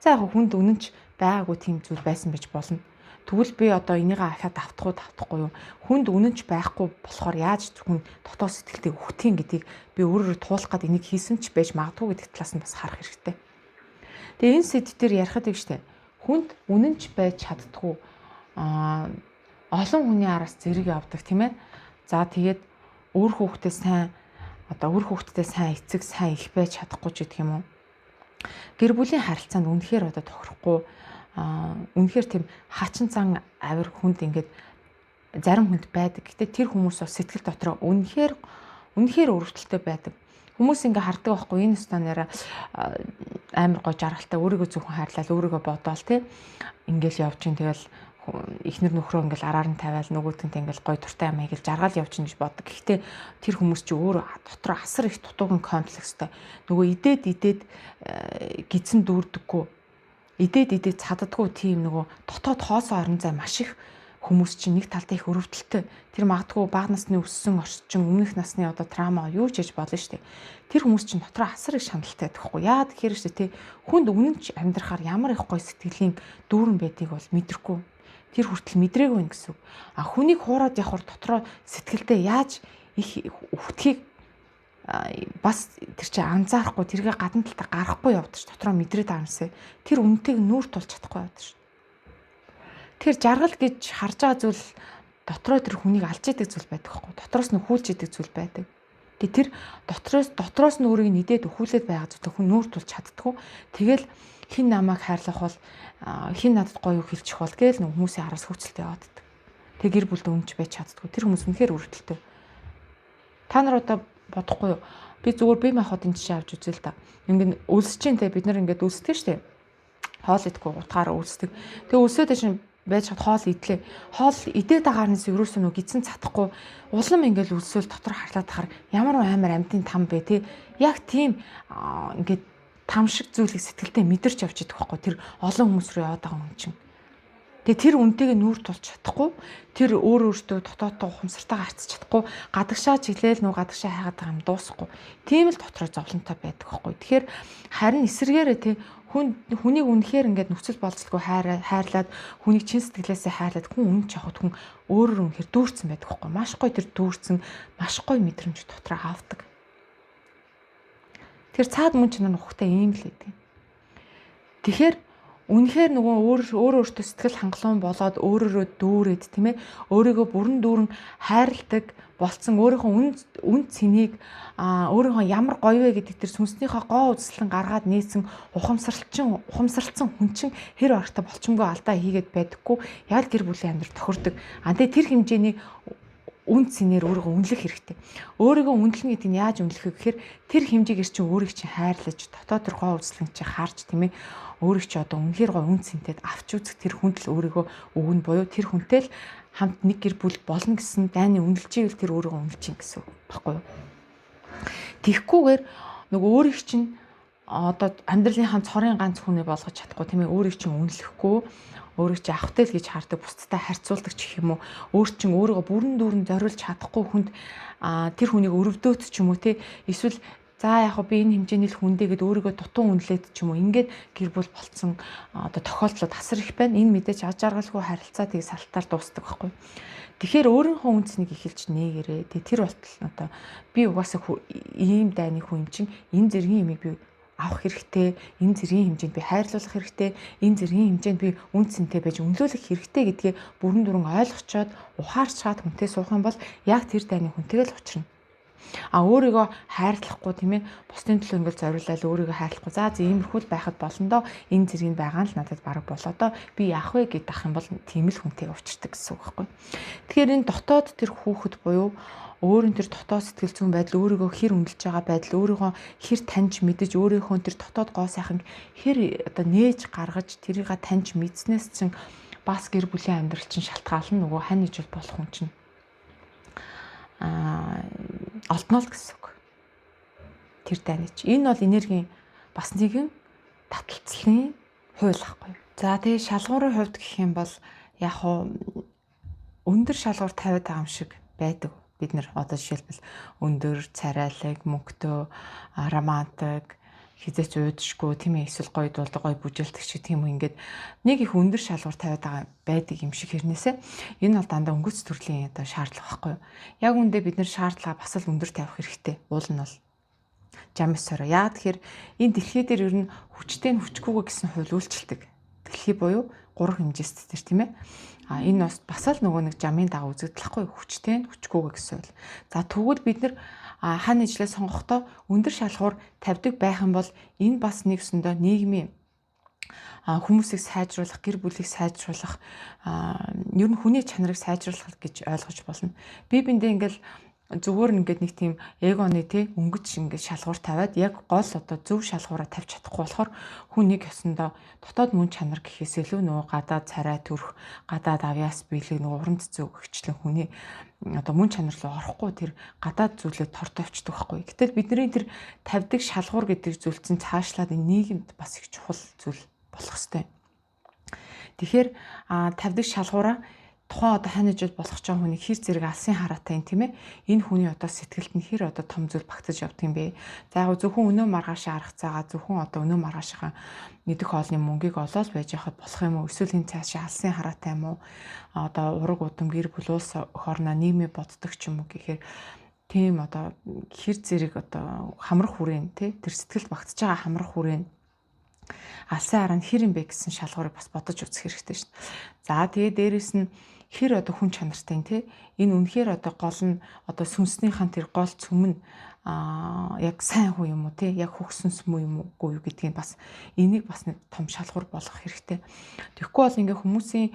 За яг хүнд үнэнч байгаагүй тийм зүйл байсан байж болно. Тэгвэл би одоо энийгээ ахаад давтахгүй юу? Хүнд үнэнч байхгүй болохоор яаж хүн дотоод сэтгэлтэй өгтгийн гэдгийг би өөрөөр туулах гээд энийг хийсэн ч байж магадгүй гэдэг талаас нь бас харах хэрэгтэй. Тэгээ энэ сэдв дээр ярихад их штэ. Хүнд үнэнч байж чаддгүй олон хүний араас зэрэг явдаг тийм ээ. За тэгээд өөр хүүхдээ сайн эцэг, сайн их байж чадахгүй ч гэдэг юм уу? Гэр бүлийн харилцаанд үнэхээр одоо тохирохгүй үнэхээр тийм хачин цан авир хүнд ингээд зарим хүнд байдаг. Гэтэ тэр хүмүүс бас сэтгэл дотроо үнэхээр үнэхээр өрөвдөлтөй байдаг. Хүмүүс ингээ хардаг байхгүй энэ станаараа амар гоо жаргалтай өөрийгөө зөвхөн хайрлал өөрийгөө бодоол тий ингээл явж ин тэгэл эхнэр нөхрөө ингээл араар нь тавиал нөгөөтөнтэй ингээл гой туртай юм хийгээл жаргал явж ин гэж боддог. Гэхдээ тэр хүмүүс чи өөр дотор асар их дутуугийн комплекстэй. Нөгөө идээд гидсэн дүүрдэггүй. Идээд цаддаггүй тийм нөгөө дотоод хоосоо орон зай маш их хүмүүс чинь нэг талдаа их өрөвдөлтөй. Тэр магадгүй бага насны өссөн орчин өмнөх насны одоо трама юу ч хийж болно шүү дээ. Тэр хүмүүс чинь дотроо асар их шаналтай байхгүй. Яа тэгэхээр шүү дээ хүнд өмнөч амьдрахаар ямар их гоё сэтгэлийн дүүрэн байдгийг бол мэдрэхгүй. Тэр хүртэл мэдрээгүй юм гэсэн үг. А хүнийг хуураад явахаар дотроо сэтгэлдээ яаж их өвтгийг бас тэр чинь анзаарахгүй тэргээ гадна талдаа гарахгүй явдаг ш дотроо мэдрээд байгаа юмсэ. Тэр үнтэйг нүүр тулж чадахгүй явдаг ш. Тэр жаргал гэж харж байгаа зүйл дотроо тэр хүнийг алж идэг зүйл байдаг хгүй. Дотроос нь өхүүлж идэг зүйл байдаг. Тэр дотроос нь өөрийг нэдээд өхүүлээд байгаа зүйл хүн нүүр тулж чаддгүй. Тэгэл хин намайг хайрлах бол хин надад гоё юу хэлчих бол гээл хүмүүсийн араас хөвцөлтэй яваад. Тэг гэр бүлд өмч байж чаддгүй. Тэр хүмүүс үнэхээр өрөвдөлтөй. Та нар одоо бодохгүй юу? Би зүгээр бие махбодын жишээ авч үзээ л та. Ингээд өлсөж чинь те бид нар ингээд өлсдөг штеп. Хоол идэхгүй утгаар өлсдөг. Тэг өлсөд чинь байж чад хоол идлээ. Хоол идээд байгаараас ерөөсөө нүг гидсэн цатахгүй улам ингээл өлсөөл дотор харлаад тахаар ямар амар амьтын там бэ те. Яг тийм ингээд там шиг зүйлийг сэтгэлдээ мэдэрч явж идэх байхгүй. Тэр олон хүмүүс рүү яваад байгаа юм чинь. Тэгээ тэр үнтэйгээ нүүр тулж чадахгүй. Тэр өөртөө дотоодоо ухамсартайгаа харьцаж чадахгүй. Гадагшаа чиглээл нүү гадагшаа хайгаад байгаа юм дуусахгүй. Тийм л дотроо зовлонтой байдаг байхгүй. Тэгэхээр харин эсэргээрээ те хүнийг үнэхээр ингээд нөхцөл болцолгүй хайрлаад хүнийг чин сэтгэлээсээ хайрлаад хүн үнэн ч явахд хүн өөрөөр үнэхээр дүүрсэн байдаг байхгүй. Маш гоё тэр дүүрсэн маш гоё мэдрэмж дотроо авдаг. Тэр цаад мөн чанар ухтай юм л гэдэг. Тэгэхээр үнэхээр нөгөө өөртөө сэтгэл хангалуун болоод өөрөөрөө дүүрээд тийм ээ өөрийгөө бүрэн дүүрэн хайрладаг болцсон өөрийнхөө үн цэнийг өөрийнхөө ямар гоё вэ гэдэг тэр сүнснийхээ гоо үзэсгэлэн гаргаад нээсэн ухамсарлцсан хүн чинь хэр ортой болчмгүй алдаа хийгээд байдаггүй яг гэр бүлийн амьдрал тохирдог. Тэгээ тэр хэмжээний үн цэнээр өөрийгөө үнэлэх хэрэгтэй. Өөрийгөө үнэлнэ гэдэг нь яаж үнэлэх вэ гэхээр тэр хэмжээгээр чинь өөрийг чинь хайрлаж дотоод тэр гоо үзэсгэлэн чинь харж тийм ээ өөрийг чи одоо үнэхээр гоо үн цэнтэд авч үзэх тэр хүнд л өөрийгөө өгнө буюу тэр хүнтэй л хамт нэг гэр бүл болно гэсэн дайны үнэлжийл тэр өөрийгөө үнэлж чинь гэсэн баггүй юу. Тэгхгүйгээр нөгөө өөрийг чинь одоо амьдралынхаа цорын ганц хүнээ болгож чадахгүй тийм ээ өөрийг чинь үнэлэхгүй өөрийг чинь авахтай л гэж хардаг бусдтай харьцуулдаг ч гэх юм уу өөр чинь өөрийгөө бүрэн дүүрэн зориулж чадахгүй хүнд тэр хүнийг өрөвдөөт ч юм уу те эсвэл за яг би энэ хэмжээний л хүндээ гэд өөрийгөө дутуу үнэлээд ч юм уу ингээд гэр бүл болцсон одоо тохиолдлууд асар их байна. Энэ мэдээж аж аргалгүй харилцаа тийг салтаар дуустдаг байхгүй. Тэгэхээр өөрийнхөө үнцнийг эхэлж нээгээрээ тэр болтол одоо би угаасаа ийм дайны хүн юм чинь энэ зэргийн юмыг би авах хэрэгтэй, энэ зэргийн хэмжээнд би хайрлуулах хэрэгтэй, энэ зэргийн хэмжээнд би үн цэнтэй байж үнэлүүлэх хэрэгтэй гэдгээ бүрэн дүрэн ойлгочоод ухаарч чад хүнтэй суух юм бол яг тэр дайны хүнтэйгээ л учрна. Өөрийгөө хайрлахгүй тийм ээ бусдын төлөө ингээд зориулаад өөрийгөө хайрлахгүй за иймэрхүү л байхад болно доо энэ зэргийн байгаа л надад бараг болоо доо би яах вэ гэдээ ах юм бол тийм л хүнтэйг уулздаг гэсэн үг байхгүй. Тэгэхээр энэ дотоод тэр хүүхэд буюу өөрийн тэр дотоод сэтгэл зүйн байдал өөрийгөө хэр үнэлж байгаа байдал өөрийгөө хэр таньж мэдэж өөрийнхөө тэр дотоод гоо сайхан хэр одоо нээж гаргаж тэрийг таньж мэдснээс чинь бас гэр бүлийн амьдрал чинь шалтгаална нөгөө хань ижил болох хүн чинь олдно л гэсэн үг. Тэр дайны чи. Энэ бол энергийн бас нэгэн таталцлын хууль байхгүй. За тэгээ шалгуурын хувьд гэх юм бол яг хуу өндөр шалгуур тавиад байгаа юм шиг байдаг. Бид нар одоо жишээлбэл өндөр, царайлаг, мөнгөтэй, романтик, хизээч уудшгүй тийм ээ эсвэл гоё дуулдаг гоё бүжэлдэг шиг тийм үү ингээд нэг их өндөр шалгуур тавиад байгаа байдаг юм шиг хэрнээсээ энэ бол дандаа өнгөц төрлийн одоо шаардлага байхгүй юу. Яг үндэ бид нар шаардлага бас л өндөр тавих хэрэгтэй. Уул нь бол жамс сороо. Яг тэгэхээр энэ дэлхий дээр ер нь хүчтэй хүчгүйгээ гэсэн хууль үйлчлдэг. Дэлхий буюу 3 хэмжээст тэр тийм ээ. Энэ бас л нөгөө нэг жамын дагуу үзэгдлэхгүй хүчтэй хүчгүйгээ гэсэн хууль. За тэгвэл бид нар хан ижлээ сонгохдоо өндөр шалгуур тавьдаг байх юм бол энэ бас нэг өсөндөө нийгмийн хүмүүсийг сайжруулах, гэр бүлийг сайжруулах, ер нь хүний чанарыг сайжруулах гэж ойлгож болно. Би биндээ ингээл зүгээр ингээд нэг тийм эгоны тий өнгөц ингээд шалгуур тавиад яг гол одоо зөв шалгуураа тавьж чадахгүй болохоор хүн нэг ёсондоо дотоод мөн чанар гэхээс илүү нөгөө гадаад царай төрх, гадаад авьяас биелэг нөгөө уран цэцэг өгчлэн хүний одоо мөн чанар руу орохгүй тэр гадаад зүйлээ торт авчдаг байхгүй. Гэтэл бидний тэр тавьдаг шалгуур гэдэг зүйл чинь цаашлаад энэ нийгэмд бас их чухал зүйл болох хэвээр. Тэгэхээр тавьдаг шалгуураа тухайн одоо хань ижил болох ч хүний хэр зэрэг алсын хараатай юм тийм ээ. Энэ хүний одоо сэтгэлд нь хэр одоо том зүйл багтаж явдаг юм бэ. За яг зөвхөн өнөө маргаашаа арах цагаа зөвхөн одоо өнөө маргаашаа мэдэх хоолны мөнгийг олоод байж яхад болох юм уу? Эсвэл энэ цаашаа алсын хараатай юм уу? Одоо ураг удам гэр бүл улс орноо нийгмээ боддог ч юм уу гэхээр тийм одоо хэр зэрэг одоо хамрах хүрээнд тий тэр сэтгэлд багтаж байгаа хамрах хүрээнд алсын хараа нь хэр юм бэ гэсэн шалгуурыг бас бодож үзэх хэрэгтэй шин. За тэгээ дээрэс нь хэр одоо хүн чанартай юм те энэ үнэхээр одоо гол нь одоо сүнснийхэн тэр гол цөм нь яг сайн хүү юм уу те яг хөх сүнс мүү юм уу гэдгийг бас энийг бас нэг том шалгуур болгох хэрэгтэй. Тэгэхгүй бол ингээ хүмүүсийн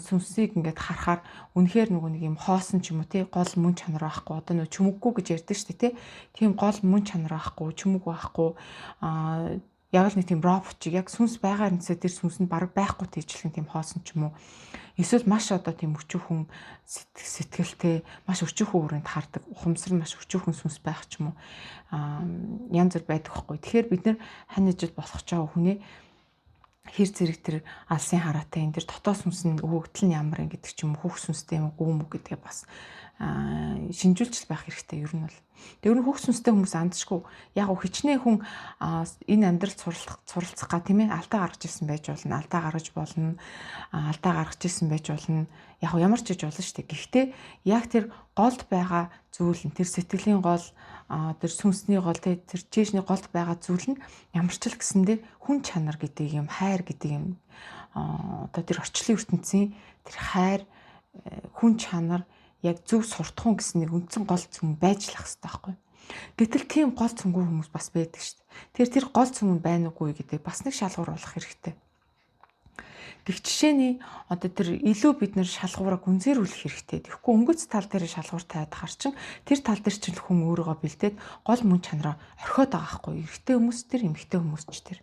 сүнсийг ингээд харахаар үнэхээр нөгөө нэг юм хоосон ч юм уу те гол мөн чанар байхгүй одоо нөгөө чүмэггүй гэж ярьдаг шүү дээ те тийм гол мөн чанар байхгүй чүмэг байхгүй яг л нэг тийм робот чиг яг сүнс байгаа юмсаа тэр сүнсэнд бараг байхгүй тийжлэн тийм хоосон ч юм уу. Эсвэл маш одоо тийм өчүүхэн сэтгэлтэй маш өчүүхэн өрөөнд хардаг. Ухамсар маш өчүүхэн сүнс байх ч юм уу. Янз бүр байдаг хгүй. Тэгэхээр бид нэр хань ижил болох ч байгаа хүний хэр зэрэг тэр алсын хараатай энэ тэр дотоод сүнс нь өгөгдөл нь ямар юм гэдэг ч юм уу хөх сүнстэй юм уу гүм үү гэдгээ бас шинжүүлж байх хэрэгтэй ер нь бол. Тэр нь хөх сүнстэй хүмүүс андчгүй яг хичнээн хүн энэ амьдралд суралцах га тийм ээ алдаа гаргаж ирсэн байж болно алдаа гаргаж болно алдаа гаргаж ирсэн байж болно яг ямар ч гэж болно шүү дээ. Гэхдээ яг тэр голд байгаа зүйл нь тэр сэтгэлийн гол тэр сүнсний гол тэр чэйшний голд байгаа зүйл нь ямар ч л гэсэндээ хүн чанар гэдэг юм хайр гэдэг юм одоо тэр орчлын ертөнцийн тэр хайр хүн чанар яг зөв суртахуун гэсэн нэг үндсэн гол цөм байж лах хэрэгтэй байхгүй. Гэтэл тийм гол цөмгүй хүмүүс бас байдаг шүү дээ. Тэр гол цөм нь байна уугүй гэдэг бас нэг шалгуур болох хэрэгтэй. Гэх жишээний одоо тэр илүү бид нэр шалгуураа гүнзгийрүүлэх хэрэгтэй. Тэгэхгүй өнгөц тал дээр шалгуур тавиад харчин тэр тал дээр чинь хүн өөрийгөө бэлдээд гол мөн чанараа орхиод байгаа байхгүй. Эрэгтэй хүмүүс тэр эмэгтэй хүмүүс ч тэр.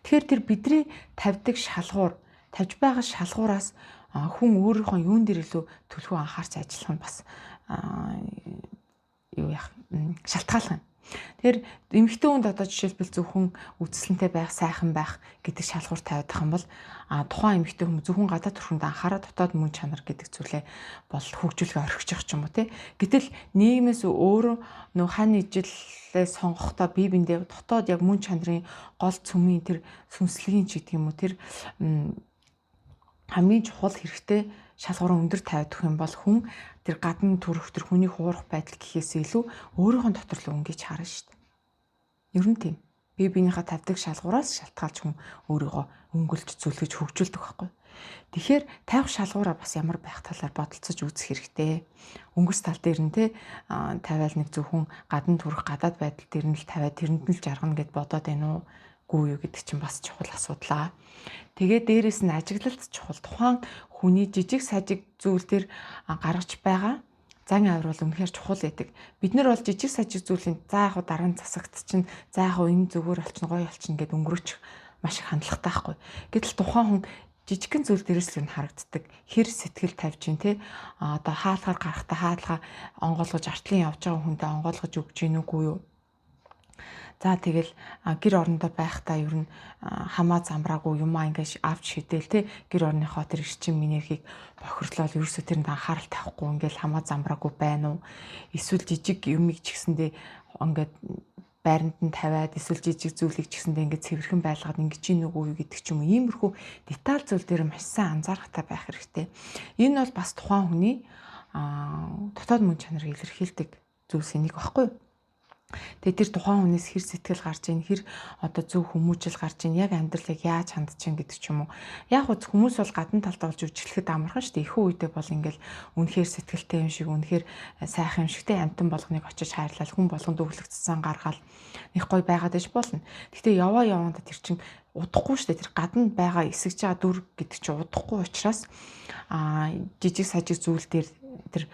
Тэгэхээр тэр бидний тавьдаг шалгуур тавьж байгаа шалгуураас хүн өөрийнхөө юун дээр илүү төлхөө анхаарч ажиллах нь бас юу яах шалтгаалх юм. Тэгэхээр эмэгтэй хүнд одоо жишээлбэл зөвхөн үзэсгэлэнтэй байх, сайхан байх гэдэг шалгуур тавиадах юм бол тухайн эмэгтэй хүн зөвхөн гадаад төрхөнд анхаараа дотоод мөн чанар гэдэг зүйлээ бол хөгжүүлэхээ орхиж явах юм уу те. Гэтэл нийгмээс өөрөө нөх хань ижилээ сонгохдоо бие биендээ дотоод яг мөн чанарын гол цөмийн тэр сүнслэгийн ч гэдэг юм уу тэр хамгийн чухал хэрэгтэй шалгуураа өндөр тавиадах юм бол хүн тэр гадна төрөх тэр хүний хуурах байдал гэхээс илүү өөрийнхөө дотор л өнгөж харна шүү дээ. Ер нь тийм. Бие биенийхээ тавьдаг шалгуураас шалтгаалж хүн өөрийгөө өнгөлж зүлгэж хөгжүүлдэг байхгүй. Тэгэхээр тавих шалгуураа бас ямар байх талаар бодолцож үзэх хэрэгтэй. Өнгөс тал дээр нь те тавиал нэг зөвхөн гадна төрөх гадаад байдал дээр нь л тавиад тэрэнд нь л жаргана гэд бодоод байна уу? Гүй юу гэдэг чинь бас чухал асуудал. Тэгээ дээрэс нь ажиглалт чухал. Тухайн хүний жижиг сажиг зүйл төр гаргаж байгаа зан авир бол үнэхээр чухал байдаг. Бид нар бол жижиг сажиг зүйлийн за яг дараа нь засагт чинь за яг энэ зүгээр болчихно гоё болчихно гэд өнгөрөөч маш их хандлагатай байхгүй. Гэтэл тухайн хүн жижигхэн зүйл дээрээс л нь харагддаг. Хэр сэтгэл тавьж ин те одоо хаалгаар гарахтаа хаалгаа онгоолгож артлын явж байгаа хүндээ онгоолгож өгч гин үгүй юу? За тэгэл гэр орондоо байхдаа ер нь хамаа замраагүй юмаа ингэж авч шидээл те гэр орныхоо тэр эрчим энергийг бохирлол ерөөсөө тэрэнд анхаарал тавихгүй ингээл хамаа замраагүй байна уу? Эсвэл жижиг юмыг ч гэсэндээ ингээд байранд нь тавиад эсвэл жижиг зүйлийг ч гэсэндээ ингээд цэвэрхэн байлгаад ингэж ийн үгүй гэдэг ч юм уу иймэрхүү деталь зүйл дээр маш сайн анзаарахтай байх хэрэгтэй. Энэ бол бас тухайн хүний дотоод мөн чанарыг илэрхийлдэг зүйлс нэг багхгүй юу? Тэгээ тэр тухайн хүнээс хэр сэтгэл гарч ийн хэр одоо зөв хүмүүжил гарч ийн яг амьдралыг яаж хандж ийн гэдэг ч юм уу. Яг үз хүмүүс бол гадна талд болж үжиглэхэд амархан шүү дээ. Ихэнх үедээ бол ингээл үнэхээр сэтгэлтэй юм шиг үнэхээр сайхан юм шигтэй амтан болгоныг очиж хайрлал хүн болгонд өглөгдсөн гаргаал их гоё байгаад иж болно. Гэхдээ яванда тэр чин удахгүй шүү дээ. Тэр гадна байгаа эсэж байгаа дүр гэдэг чинь удахгүй учраас жижиг сажиг зүйл дээр тэр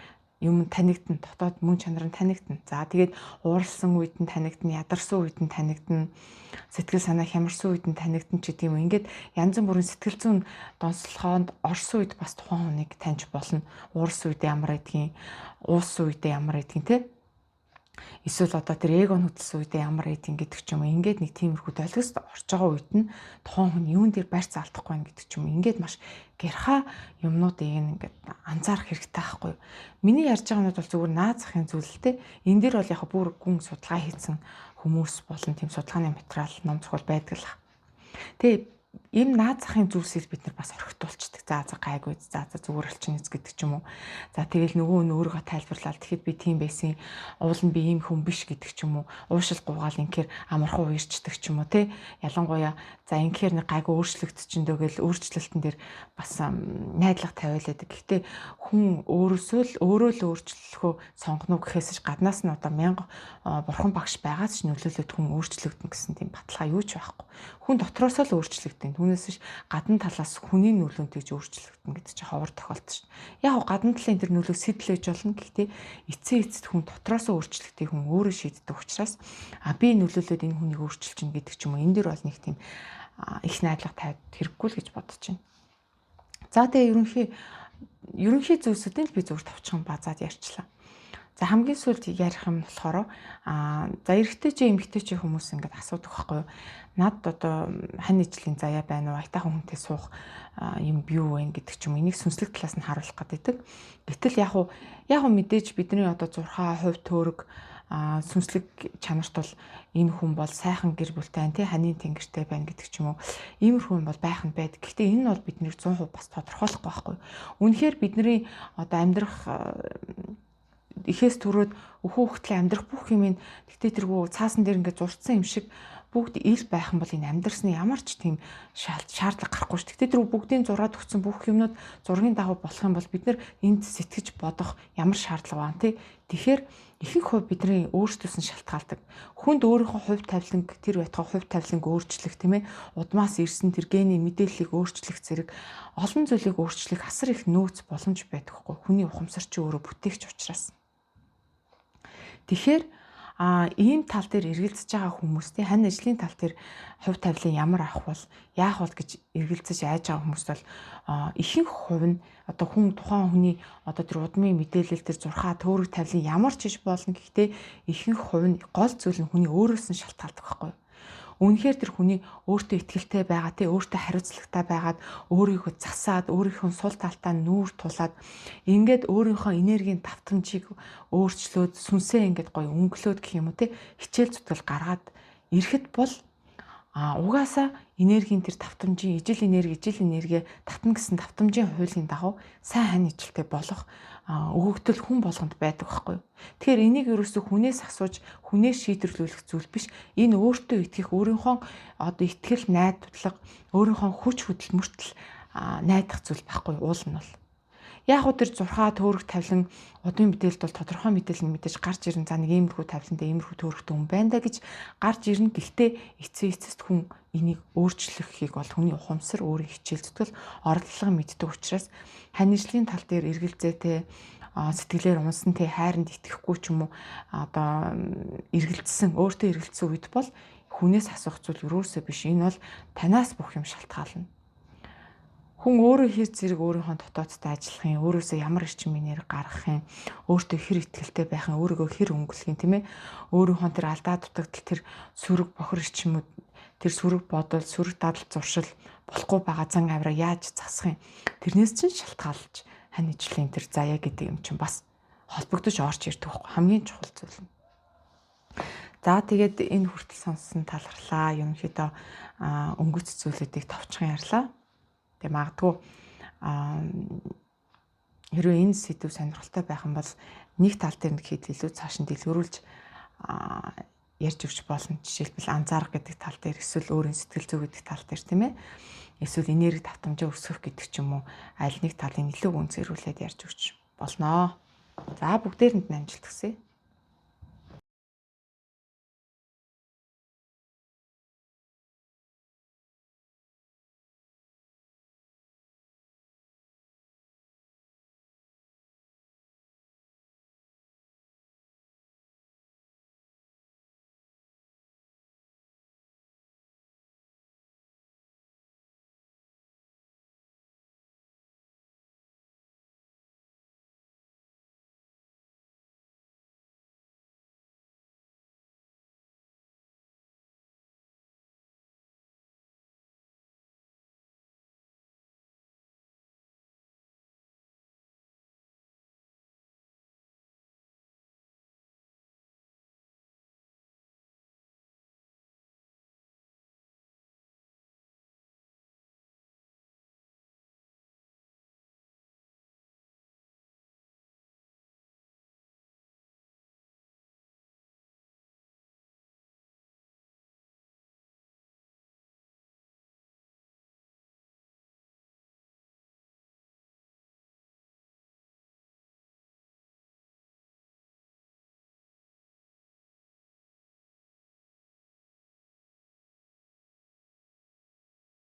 юм танигдна, дотоод мөн чанар нь танигдна. За тэгээд ууралсан үед нь танигдна, ядарсан үед нь танигдна, сэтгэл санаа хямарсан үед нь танигдна ч гэдэг юм. Ингээд янз бүрийн сэтгэл зүйн донслохоонд орсон үед бас тухайн хүнийг таньж болно. Уурсан үедээ ямар байдгийг, уусан үедээ ямар байдгийг те. Эсвэл одоо тэр эго хөдөлсөн үедээ ямар байдгийг гэдэг ч юм уу. Ингээд нэг тиймэрхүү долгист орж байгаа үед нь тухайн хүн юун дээр барьц алдахгүй байх гэдэг ч юм уу. Ингээд маш гэрхаа юмнуудыг ингээд анзаарах хэрэгтэй байхгүй юу. Миний ярьж байгаа нь бол зүгээр наад захын зүйл л те. Энэ дээр бол яг бүр гүн судалгаа хийсэн хүмүүс болон тийм судалгааны материал ном зохиол байдаг л. Тэгээ ийм наад захын зүйлсийг бид нар бас орхитуулцдаг. За гайгүй. За зүгээр олчихнэ гэдэг ч юм уу. За тэгэл нөгөө нь өөрийгөө тайлбарлаад тэгэхэд би тийм байсан. Уул нь би ийм хүн биш гэдэг ч юм уу. Уушил гуугаал инхээр амархуу уярчдаг ч юм уу те. Ялангуяа за инхээр нэг гайгүй өөрчлөгдчихөндөө гэл өөрчлөлтөн дээр бас найдлага тавиулаад. Гэхдээ хүн өөрөө л өөрчлөхөө сонгоно гэхээс гаднаас нь одоо 1000 бурхан багш байгаас ч нөлөөлөд хүн өөрчлөгдөн гэсэн тийм баталгаа юу ч байхгүй. Хүн дотроос л өөрчлөгдөн. Түүнээс ш гадна талаас хүний нөлөөнд тэгж өөрчлөгдөн гэдэг чинь ховор тохиолдсон ш. Яг гадна талын тэр нөлөөг сэтлэж болно. Гэхдээ эцэст хүн дотроос өөрчлөгдөхийг хүн өөрөө шийддэг учраас би нөлөөлөд энэ хүнийг өөрчилж чинь гэдэг ч юм уу. Энэ дэр бол нэг тийм их найдлага тавиад хэрэггүй л гэж бодож байна. За тэгээ ерөнхий зүйлсүүдийг би зүгээр товчхон базаад ярьчлаа. За хамгийн сүүлд ярих юм болохоор за эрэгтэй чи эмэгтэй чи хүмүүс ингээд асуудаг байхгүй юу? Над одоо хань ижлийн заяа байна уу? Айтайхан хүнтэй суух юм бий юу вэ гэдэг ч юм. Энийг сүнслэг талаас нь харуулах гэдэг. Гэтэл яг уу мэдээж бидний одоо 6% төөрөг сүнслэг чанарт бол энэ хүн бол сайхан гэр бүлтэй тий ханийн тэнгэртэй байна гэдэг ч юм уу. Иймэрхүү юм бол байх нь байдаг. Гэхдээ энэ нь бол биднийг 100% бас тодорхойлохгүй байхгүй юу? Үнэхээр бидний одоо амьдрах эхээс төрөөд өхөө хөлтлээ амьдрах бүх юмыг тэгтээ тэргүй цаасан дээр ингээд зурцсан юм шиг бүгд ил байх юм бол энэ амьдрсны ямар ч тийм шаардлага гарахгүй ш. Тэгтээ тэр бүгдийн зураад өгсөн бүх юмнууд зургийн дагуу болох юм бол бид нар энд сэтгэж бодох ямар шаардлага байна тий. Тэгэхээр ихэнх хувь бидний өөрсдөөс нь шалтгаалдаг. Хүнд өөрийнхөө хувь тавиланг тэр байтугай хувь тавиланг өөрчлөх тийм ээ. Удмаас ирсэн тэр гений мэдээллийг өөрчлөх зэрэг олон зүйлийг өөрчлөх асар их нөөц боломж байдаг хгүй. Хүний ухамсар чи өөрөө бүтээгч учраас. Тэгэхээр ийм тал дээр эргэлзэж байгаа хүмүүстэй хань ажлын тал дээр хувь тавилан ямар авах бол яах бол гэж эргэлзэж айж байгаа хүмүүст бол ихэнх хувь нь одоо хүн тухайн хүний одоо тэр удмын мэдээлэл тэр зурхаа төөрөг тавилан ямар ч иж болно. Гэхдээ ихэнх хувь нь гол зүйл нь хүний өөрөөс нь шалтгаалдаг байхгүй юу? Үнэхээр тэр хүний өөртөө ихтгэлтэй байгаа тий өөртөө хариуцлагатай байгаад өөрийгөө засаад өөрийнхөө сул талтаа нүүр тулаад ингээд өөрийнхөө энергийн давтамжийг өөрчлөөд сүнсээ ингээд гоё өнгөлөөд гэх юм уу тий хичээл зүтгэл гаргаад ирэхэд бол угаасаа энергийн тэр давтамжийн ижил энерги татна гэсэн давтамжийн хуулийн дагуу сайн хань ижилтэй болох өгөгдөл хүн болгонд байдаг байхгүй юу. Тэгэхээр энийг ерөөсөө хүнээс асууж хүнээс шийдвэрлүүлэх зүйл биш. Энэ өөртөө итгэх өөрийнхөө одоо итгэл найдварлага өөрийнхөө хүч хөдөлмөртөл найдах зүйл байхгүй юу. Уул нь бол яг уу тэр 6 төөрөх тавилан удмын мэдээлэлд бол тодорхой мэдээлэл нь мэдээж гарч ирэн за нэг иймэрхүү тавилантай иймэрхүү төөрөхтэй хүн байна да гэж гарч ирнэ. Гэхдээ эцэст хүн энийг өөрчлөхийг бол хүний ухамсар өөрийн хичээл зүтгэл орлогын мэддэг учраас ханижлын тал дээр эргэлзээтэй сэтгэлээр унсантэй хайранд итгэхгүй ч юм уу одоо эргэлзсэн өөртөө эргэлзсэн үед бол хүнээс асуух зүйл юусоо биш. Энэ бол танаас бүх юм шалтгаална. Хүн өөрөө хэр зэрэг өөрийнхөө дотоодтой ажиллах юм, өөрөөсөө ямар эрчим минер гаргах юм, өөртөө хэр ихтгэлтэй байх юм, өөрийгөө хэр өнгөлөх юм тийм ээ. Өөрийнхөө тэр алдаа дутагдал тэр сөрөг бохор эрчимүүд, тэр сөрөг бодол, сөрөг дадал зуршил болохгүй байгаа зан авираа яаж засах юм. Тэрнээс чинь шалтгаалж хань ижлийн тэр заяа гэдэг юм чинь бас холбогдож орж ирдэг байхгүй хамгийн чухал зүйл нь. За тэгээд энэ хүртэл сонссон таларлаа. Ерөнхийдөө өнгөц зүйлүүдийг товчхон ярьлаа. Тэгээ магадгүй хэрвээ энэ сэдв сонирхолтой байх юм бол нэг тал дээр нэг хэд илүү цааш нь дэлгэрүүлж ярьж өгч болно. Жишээлбэл анзаарах гэдэг тал дээр эсвэл өөрийн сэтгэл зүй гэдэг тал дээр тийм ээ. Эсвэл энерги давтамжаа өсгөх гэдэг ч юм уу аль нэг талын илүү гүн зэрүүлээд ярьж өгч болноо. За бүгдээрэнд нь амжилт хүсье.